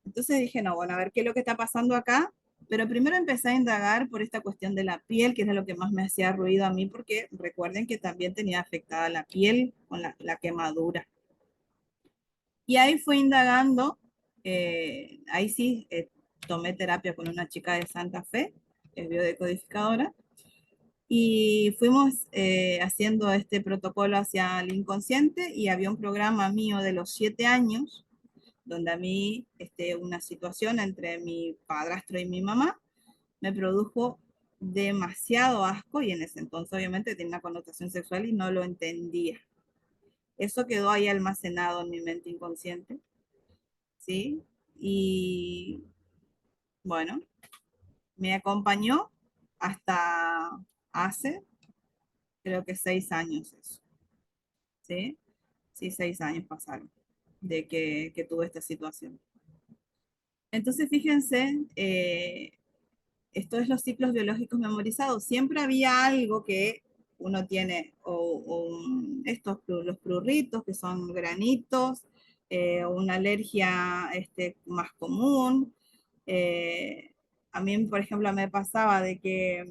Entonces dije, no, bueno, a ver qué es lo que está pasando acá. Pero primero empecé a indagar por esta cuestión de la piel, que era lo que más me hacía ruido a mí, porque recuerden que también tenía afectada la piel con la quemadura. Y ahí fui indagando, ahí sí tomé terapia con una chica de Santa Fe, que es biodecodificadora, y fuimos haciendo este protocolo hacia el inconsciente y había un programa mío de los 7 años, donde a mí una situación entre mi padrastro y mi mamá me produjo demasiado asco y en ese entonces obviamente tenía una connotación sexual y no lo entendía. Eso quedó ahí almacenado en mi mente inconsciente, ¿sí? Y bueno, me acompañó hasta hace, creo que 6 años eso, ¿sí? Sí, 6 años pasaron de que tuve esta situación. Entonces, fíjense, esto es los ciclos biológicos memorizados. Siempre había algo que uno tiene, los prurritos, que son granitos, una alergia más común. A mí, por ejemplo, me pasaba de que,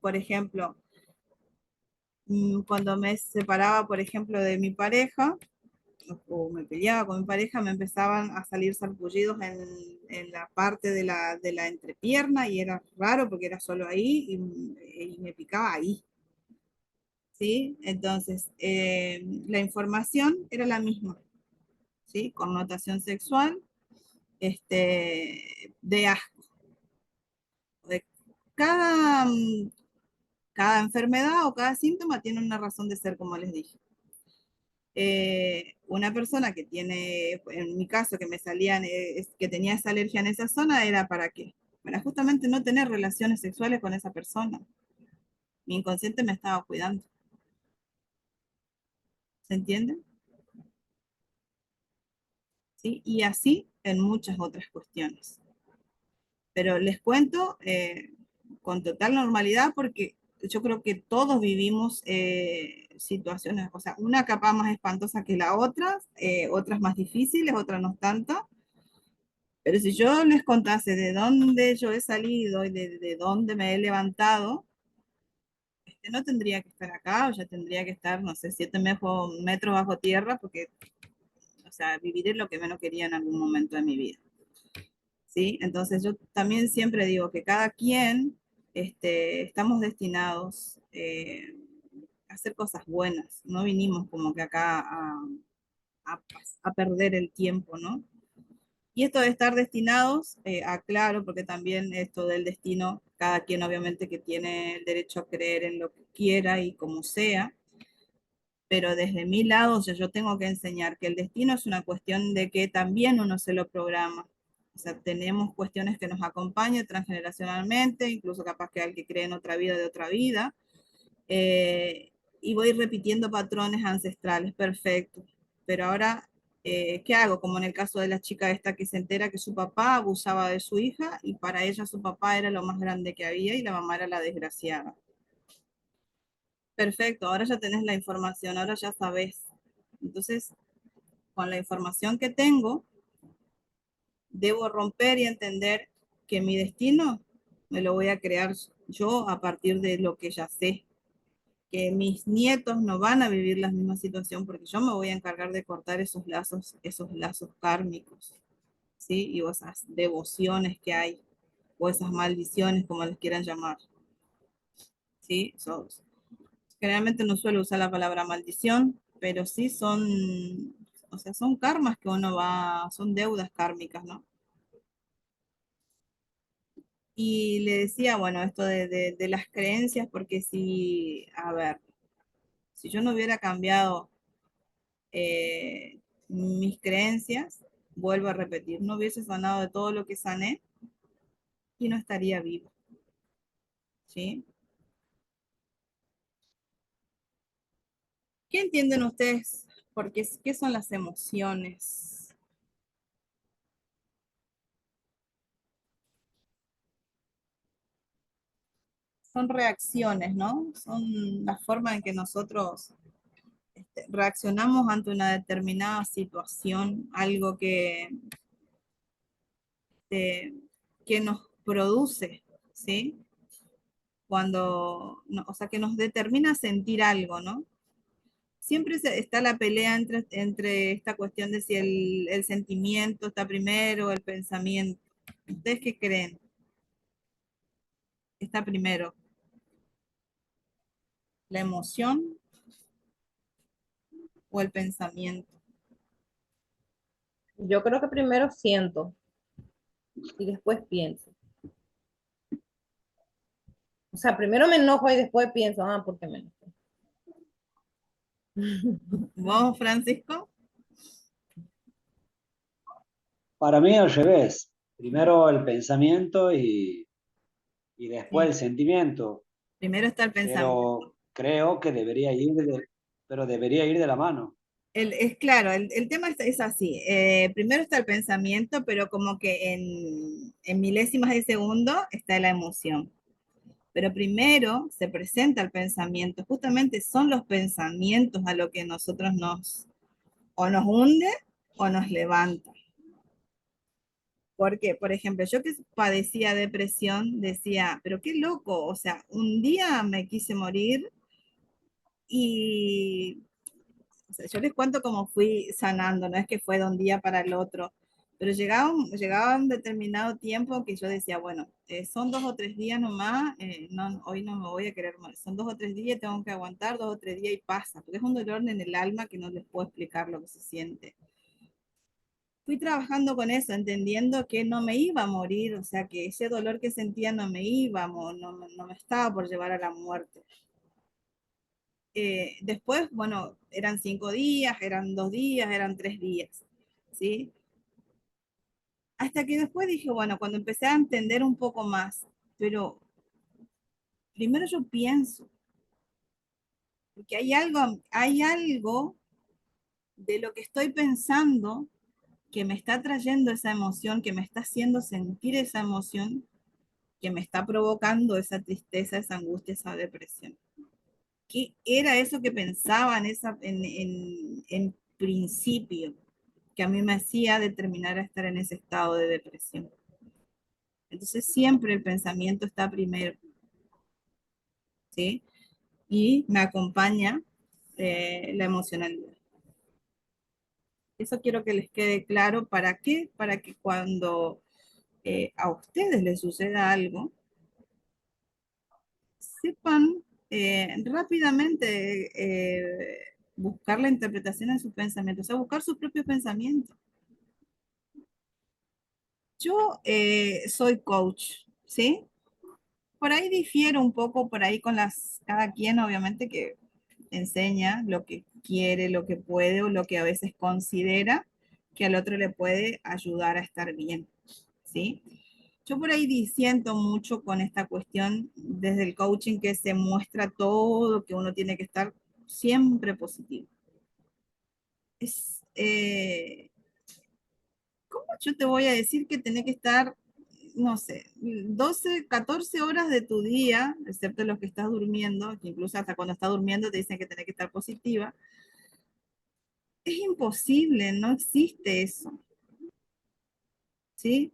por ejemplo, cuando me separaba, por ejemplo, de mi pareja, o me peleaba con mi pareja, me empezaban a salir sarpullidos en la parte de la entrepierna y era raro porque era solo ahí y me picaba ahí. ¿Sí? Entonces, la información era la misma, ¿sí? Connotación sexual, de asco. De cada, cada enfermedad o cada síntoma tiene una razón de ser, como les dije. Una persona que tiene, en mi caso, que me salían, que tenía esa alergia en esa zona, ¿era para qué? Para justamente no tener relaciones sexuales con esa persona. Mi inconsciente me estaba cuidando. ¿Se entiende? ¿Sí? Y así en muchas otras cuestiones. Pero les cuento con total normalidad porque yo creo que todos vivimos situaciones, o sea, una capaz más espantosa que la otra, otras más difíciles, otras no tanto. Pero si yo les contase de dónde yo he salido y de dónde me he levantado, no tendría que estar acá, o ya tendría que estar, no sé, 7 metros bajo tierra, porque, o sea, viviré lo que menos quería en algún momento de mi vida. ¿Sí? Entonces yo también siempre digo que cada quien estamos destinados a hacer cosas buenas, no vinimos como que acá a perder el tiempo, ¿no? Y esto de estar destinados, aclaro, porque también esto del destino, cada quien obviamente que tiene el derecho a creer en lo que quiera y como sea, pero desde mi lado, o sea, yo tengo que enseñar que el destino es una cuestión de que también uno se lo programa. O sea, tenemos cuestiones que nos acompañan transgeneracionalmente, incluso capaz que alguien que cree en otra vida de otra vida, eh, y voy repitiendo patrones ancestrales, perfecto. Pero ahora, ¿qué hago? Como en el caso de la chica esta que se entera que su papá abusaba de su hija y para ella su papá era lo más grande que había y la mamá era la desgraciada. Perfecto, ahora ya tenés la información, ahora ya sabes. Entonces, con la información que tengo, debo romper y entender que mi destino me lo voy a crear yo a partir de lo que ya sé, que mis nietos no van a vivir la misma situación porque yo me voy a encargar de cortar esos lazos kármicos, ¿sí? Y esas devociones que hay, o esas maldiciones, como les quieran llamar, ¿sí? Generalmente no suelo usar la palabra maldición, pero sí son, o sea, son karmas que uno va, son deudas kármicas, ¿no? Y le decía, bueno, esto de las creencias, porque si, a ver, si yo no hubiera cambiado mis creencias, vuelvo a repetir, no hubiese sanado de todo lo que sané y no estaría vivo, ¿sí? ¿Qué entienden ustedes? Porque, ¿qué son las emociones? Son reacciones, ¿no? Son la forma en que nosotros reaccionamos ante una determinada situación, algo eh, que nos produce, ¿sí? Cuando, no, o sea, que nos determina sentir algo, ¿no? Siempre está la pelea entre esta cuestión de si el sentimiento está primero o el pensamiento. ¿Ustedes qué creen? ¿Está primero la emoción o el pensamiento? Yo creo que primero siento y después pienso. O sea, primero me enojo y después pienso, ah, ¿por qué me enojo? ¿Vos, Francisco? Para mí al revés. Primero el pensamiento y después Sí. el sentimiento, Primero está el pensamiento. pero creo que debería ir de la mano. Es claro, el tema es así. Primero está el pensamiento, pero como que en milésimas de segundo está la emoción. Pero primero se presenta el pensamiento. Justamente son los pensamientos a lo que nosotros o nos hunde o nos levanta. Porque, por ejemplo, yo que padecía depresión, decía, pero qué loco, o sea, un día me quise morir y o sea, yo les cuento cómo fui sanando, no es que fue de un día para el otro, pero llegaba un determinado tiempo que yo decía, bueno, son 2 o 3 días nomás, no, hoy no me voy a querer morir, son 2 o 3 días, tengo que aguantar 2 o 3 días y pasa, porque es un dolor en el alma que no les puedo explicar lo que se siente. Fui trabajando con eso, entendiendo que no me iba a morir, o sea, que ese dolor que sentía no me iba, no me estaba por llevar a la muerte. Después, bueno, eran 5 días, eran 2 días, eran 3 días, ¿sí? Hasta que después dije, bueno, cuando empecé a entender un poco más, pero primero yo pienso, porque hay algo de lo que estoy pensando que me está trayendo esa emoción, que me está haciendo sentir esa emoción, que me está provocando esa tristeza, esa angustia, esa depresión? ¿Qué era eso que pensaba en principio que a mí me hacía determinar a estar en ese estado de depresión? Entonces siempre el pensamiento está primero, ¿sí? Y me acompaña la emocionalidad. Eso quiero que les quede claro. ¿Para qué? Para que cuando a ustedes les suceda algo, sepan rápidamente buscar la interpretación en sus pensamientos, o sea, buscar sus propios pensamientos. Yo soy coach, ¿sí? Por ahí difiero un poco, por ahí con cada quien obviamente que enseña lo que quiere, lo que puede o lo que a veces considera que al otro le puede ayudar a estar bien, ¿sí? Yo por ahí disiento mucho con esta cuestión desde el coaching que se muestra todo, que uno tiene que estar siempre positivo. ¿Cómo yo te voy a decir que tenés que estar, no sé, 12, 14 horas de tu día, excepto los que estás durmiendo, que incluso hasta cuando estás durmiendo te dicen que tenés que estar positiva? Es imposible, no existe eso, ¿sí?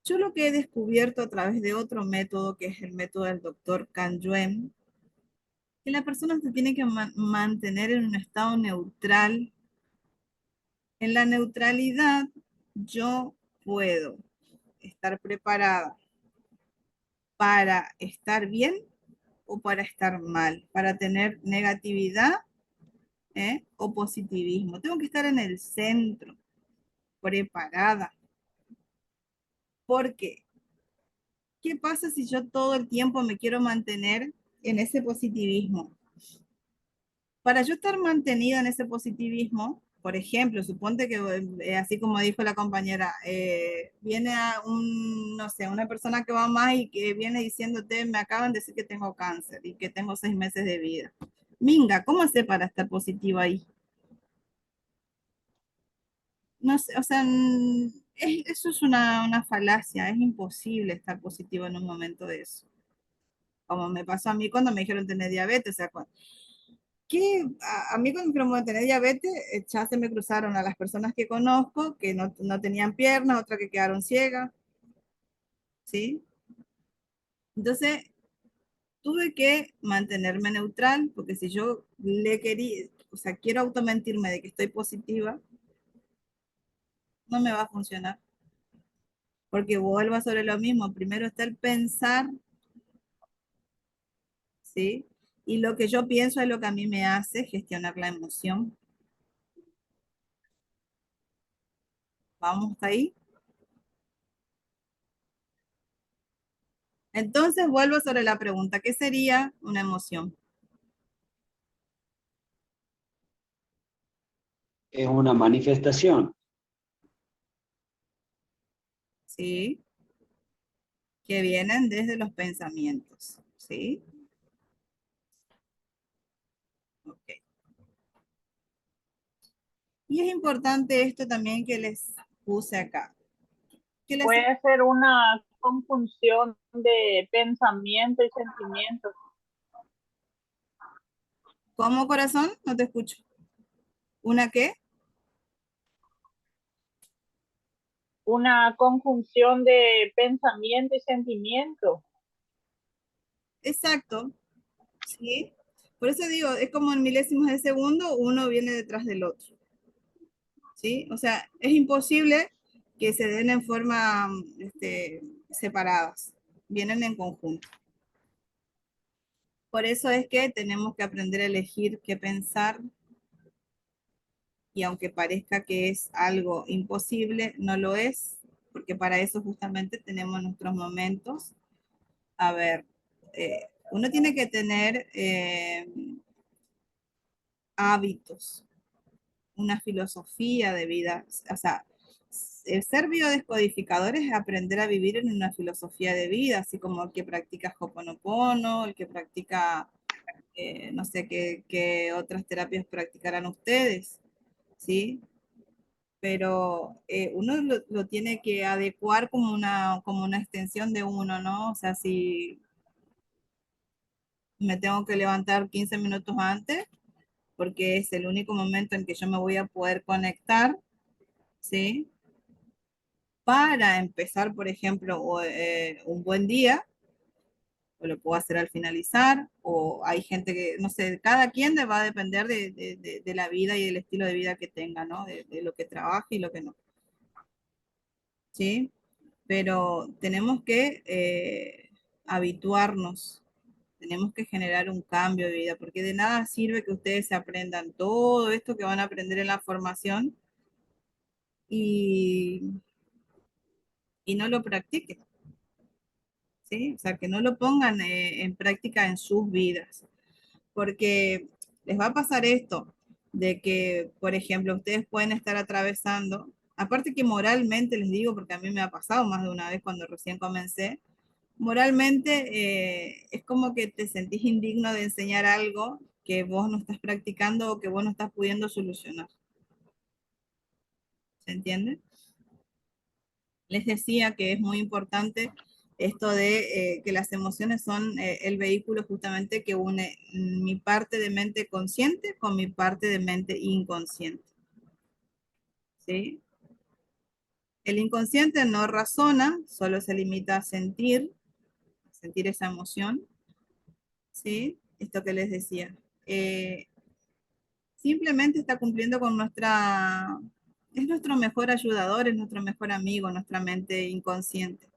Yo lo que he descubierto a través de otro método, que es el método del doctor Can Yuen, que la persona se tiene que mantener en un estado neutral. En la neutralidad yo puedo estar preparada para estar bien o para estar mal, para tener negatividad o positivismo. Tengo que estar en el centro, preparada. ¿Por qué? ¿Qué pasa si yo todo el tiempo me quiero mantener en ese positivismo? Para yo estar mantenida en ese positivismo, por ejemplo, suponte que, así como dijo la compañera, viene a no sé, una persona que va más y que viene diciéndote, me acaban de decir que tengo cáncer y que tengo 6 meses de vida. Minga, ¿cómo hace para estar positivo ahí? No sé, o sea, eso es una falacia, es imposible estar positivo en un momento de eso. Como me pasó a mí cuando me dijeron tener diabetes, o sea, que a mí cuando me dijeron tener diabetes, ya se me cruzaron a las personas que conozco que no tenían piernas, otras que quedaron ciegas, ¿sí? Entonces, tuve que mantenerme neutral, porque si yo le quería, o sea, quiero automentirme de que estoy positiva, no me va a funcionar, porque vuelvo sobre lo mismo. Primero está el pensar, ¿sí? Y lo que yo pienso es lo que a mí me hace gestionar la emoción. ¿Vamos hasta ahí? Entonces vuelvo sobre la pregunta, ¿qué sería una emoción? Es una manifestación. ¿Sí? Que vienen desde los pensamientos, ¿sí? Ok. Y es importante esto también que les puse acá. Que les... Puede ser una conjunción de pensamiento y sentimiento. ¿Cómo, corazón? No te escucho. ¿Una qué? Una conjunción de pensamiento y sentimiento. Exacto, ¿sí? Por eso digo, es como en milésimos de segundo, uno viene detrás del otro, ¿sí? O sea, es imposible que se den en forma separadas, vienen en conjunto. Por eso es que tenemos que aprender a elegir qué pensar, y aunque parezca que es algo imposible, no lo es, porque para eso justamente tenemos nuestros momentos. A ver, uno tiene que tener hábitos, una filosofía de vida. O sea, el ser biodescodificador es aprender a vivir en una filosofía de vida, así como el que practica Ho'oponopono, el que practica, no sé qué otras terapias practicarán ustedes, ¿sí? pero uno lo tiene que adecuar como una extensión de uno, ¿no? O sea, si me tengo que levantar 15 minutos antes, porque es el único momento en que yo me voy a poder conectar, ¿sí? Para empezar, por ejemplo, un buen día, o lo puedo hacer al finalizar, o hay gente que, no sé, cada quien va a depender de la vida y el estilo de vida que tenga, ¿no? De lo que trabaje y lo que no, ¿sí? Pero tenemos que habituarnos, tenemos que generar un cambio de vida, porque de nada sirve que ustedes se aprendan todo esto que van a aprender en la formación y, y no lo practiquen, ¿sí? O sea, que no lo pongan en práctica en sus vidas, porque les va a pasar esto, de que, por ejemplo, ustedes pueden estar atravesando, aparte que moralmente les digo, porque a mí me ha pasado más de una vez cuando recién comencé, moralmente es como que te sentís indigno de enseñar algo que vos no estás practicando o que vos no estás pudiendo solucionar. ¿Se entiende? Les decía que es muy importante esto de que las emociones son el vehículo justamente que une mi parte de mente consciente con mi parte de mente inconsciente. ¿Sí? El inconsciente no razona, solo se limita a sentir esa emoción. ¿Sí? Esto que les decía. Simplemente está cumpliendo con es nuestro mejor ayudador, es nuestro mejor amigo, nuestra mente inconsciente.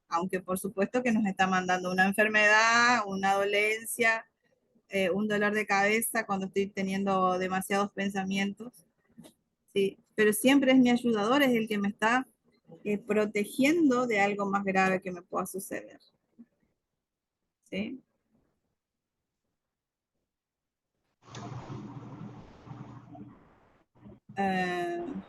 Aunque por supuesto que nos está mandando una enfermedad, una dolencia, un dolor de cabeza cuando estoy teniendo demasiados pensamientos, ¿sí? Pero siempre es mi ayudador, es el que me está protegiendo de algo más grave que me pueda suceder, ¿sí? Uh,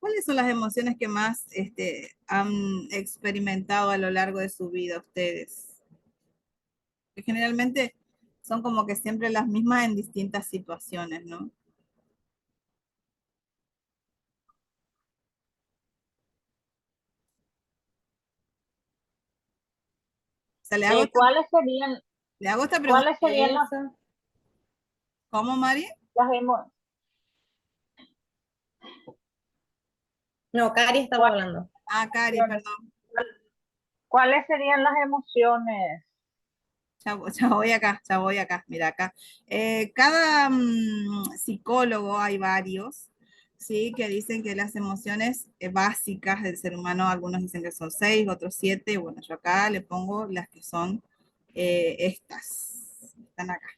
¿Cuáles son las emociones que más han experimentado a lo largo de su vida ustedes? Que generalmente son como que siempre las mismas en distintas situaciones, ¿no? O sea, ¿Cuáles serían, le hago esta pregunta. cuáles serían Esa. ¿Cómo, Mari? las emociones? No, Cari estaba hablando. Ah, Cari, perdón. ¿Cuáles serían las emociones? Ya voy acá, mira acá. Cada psicólogo, hay varios, ¿sí? Que dicen que las emociones básicas del ser humano, algunos dicen que son 6, otros 7. Bueno, yo acá le pongo las que son estas, están acá.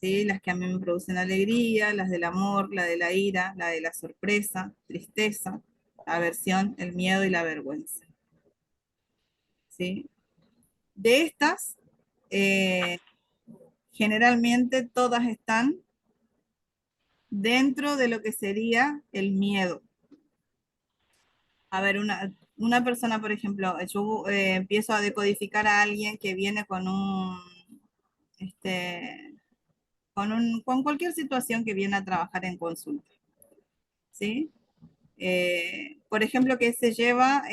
¿Sí? Las que a mí me producen alegría, las del amor, la de la ira, la de la sorpresa, tristeza, la aversión, el miedo y la vergüenza. ¿Sí? De estas, generalmente todas están dentro de lo que sería el miedo. A ver, una persona, por ejemplo, yo empiezo a decodificar a alguien que viene con con cualquier situación que viene a trabajar en consulta, ¿sí? Por ejemplo, que se lleva,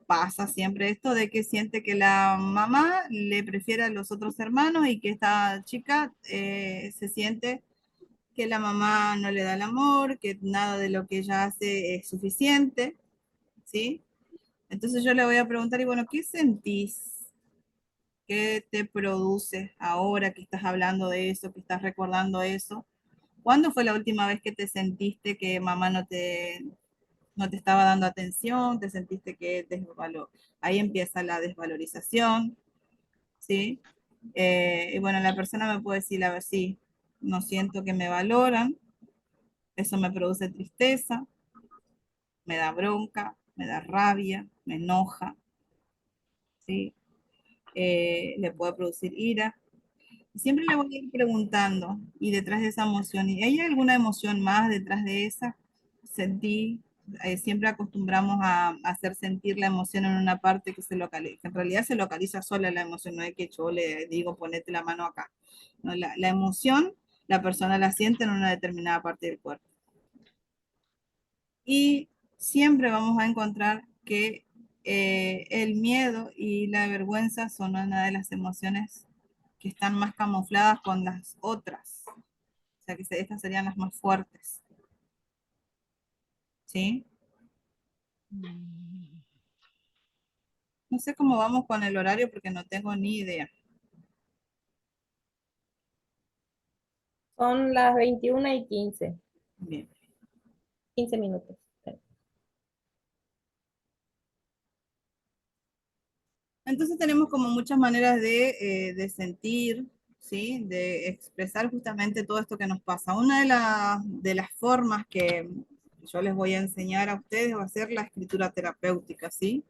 pasa siempre esto de que siente que la mamá le prefiere a los otros hermanos y que esta chica se siente que la mamá no le da el amor, que nada de lo que ella hace es suficiente, ¿sí? Entonces yo le voy a preguntar, y bueno, ¿qué sentís? ¿Qué te produce ahora que estás hablando de eso, que estás recordando eso? ¿Cuándo fue la última vez que te sentiste que mamá no te estaba dando atención, te sentiste que ahí empieza la desvalorización, ¿sí? Y bueno, la persona me puede decir, a ver, sí, no siento que me valoran, eso me produce tristeza, me da bronca, me da rabia, me enoja, ¿sí? Le puede producir ira. Siempre le voy a ir preguntando, y detrás de esa emoción, ¿y hay alguna emoción más detrás de esa? Sentí, siempre acostumbramos a hacer sentir la emoción en una parte que se localiza, que en realidad se localiza sola la emoción, no es que yo le digo ponete la mano acá. No, la emoción, la persona la siente en una determinada parte del cuerpo. Y siempre vamos a encontrar que el miedo y la vergüenza son una de las emociones que están más camufladas con las otras. O sea que estas serían las más fuertes. ¿Sí? No sé cómo vamos con el horario porque no tengo ni idea. Son las 21:15, Bien. 15 minutos. Entonces tenemos como muchas maneras de sentir, ¿sí? De expresar justamente todo esto que nos pasa. Una de las formas que yo les voy a enseñar a ustedes va a ser la escritura terapéutica, ¿sí?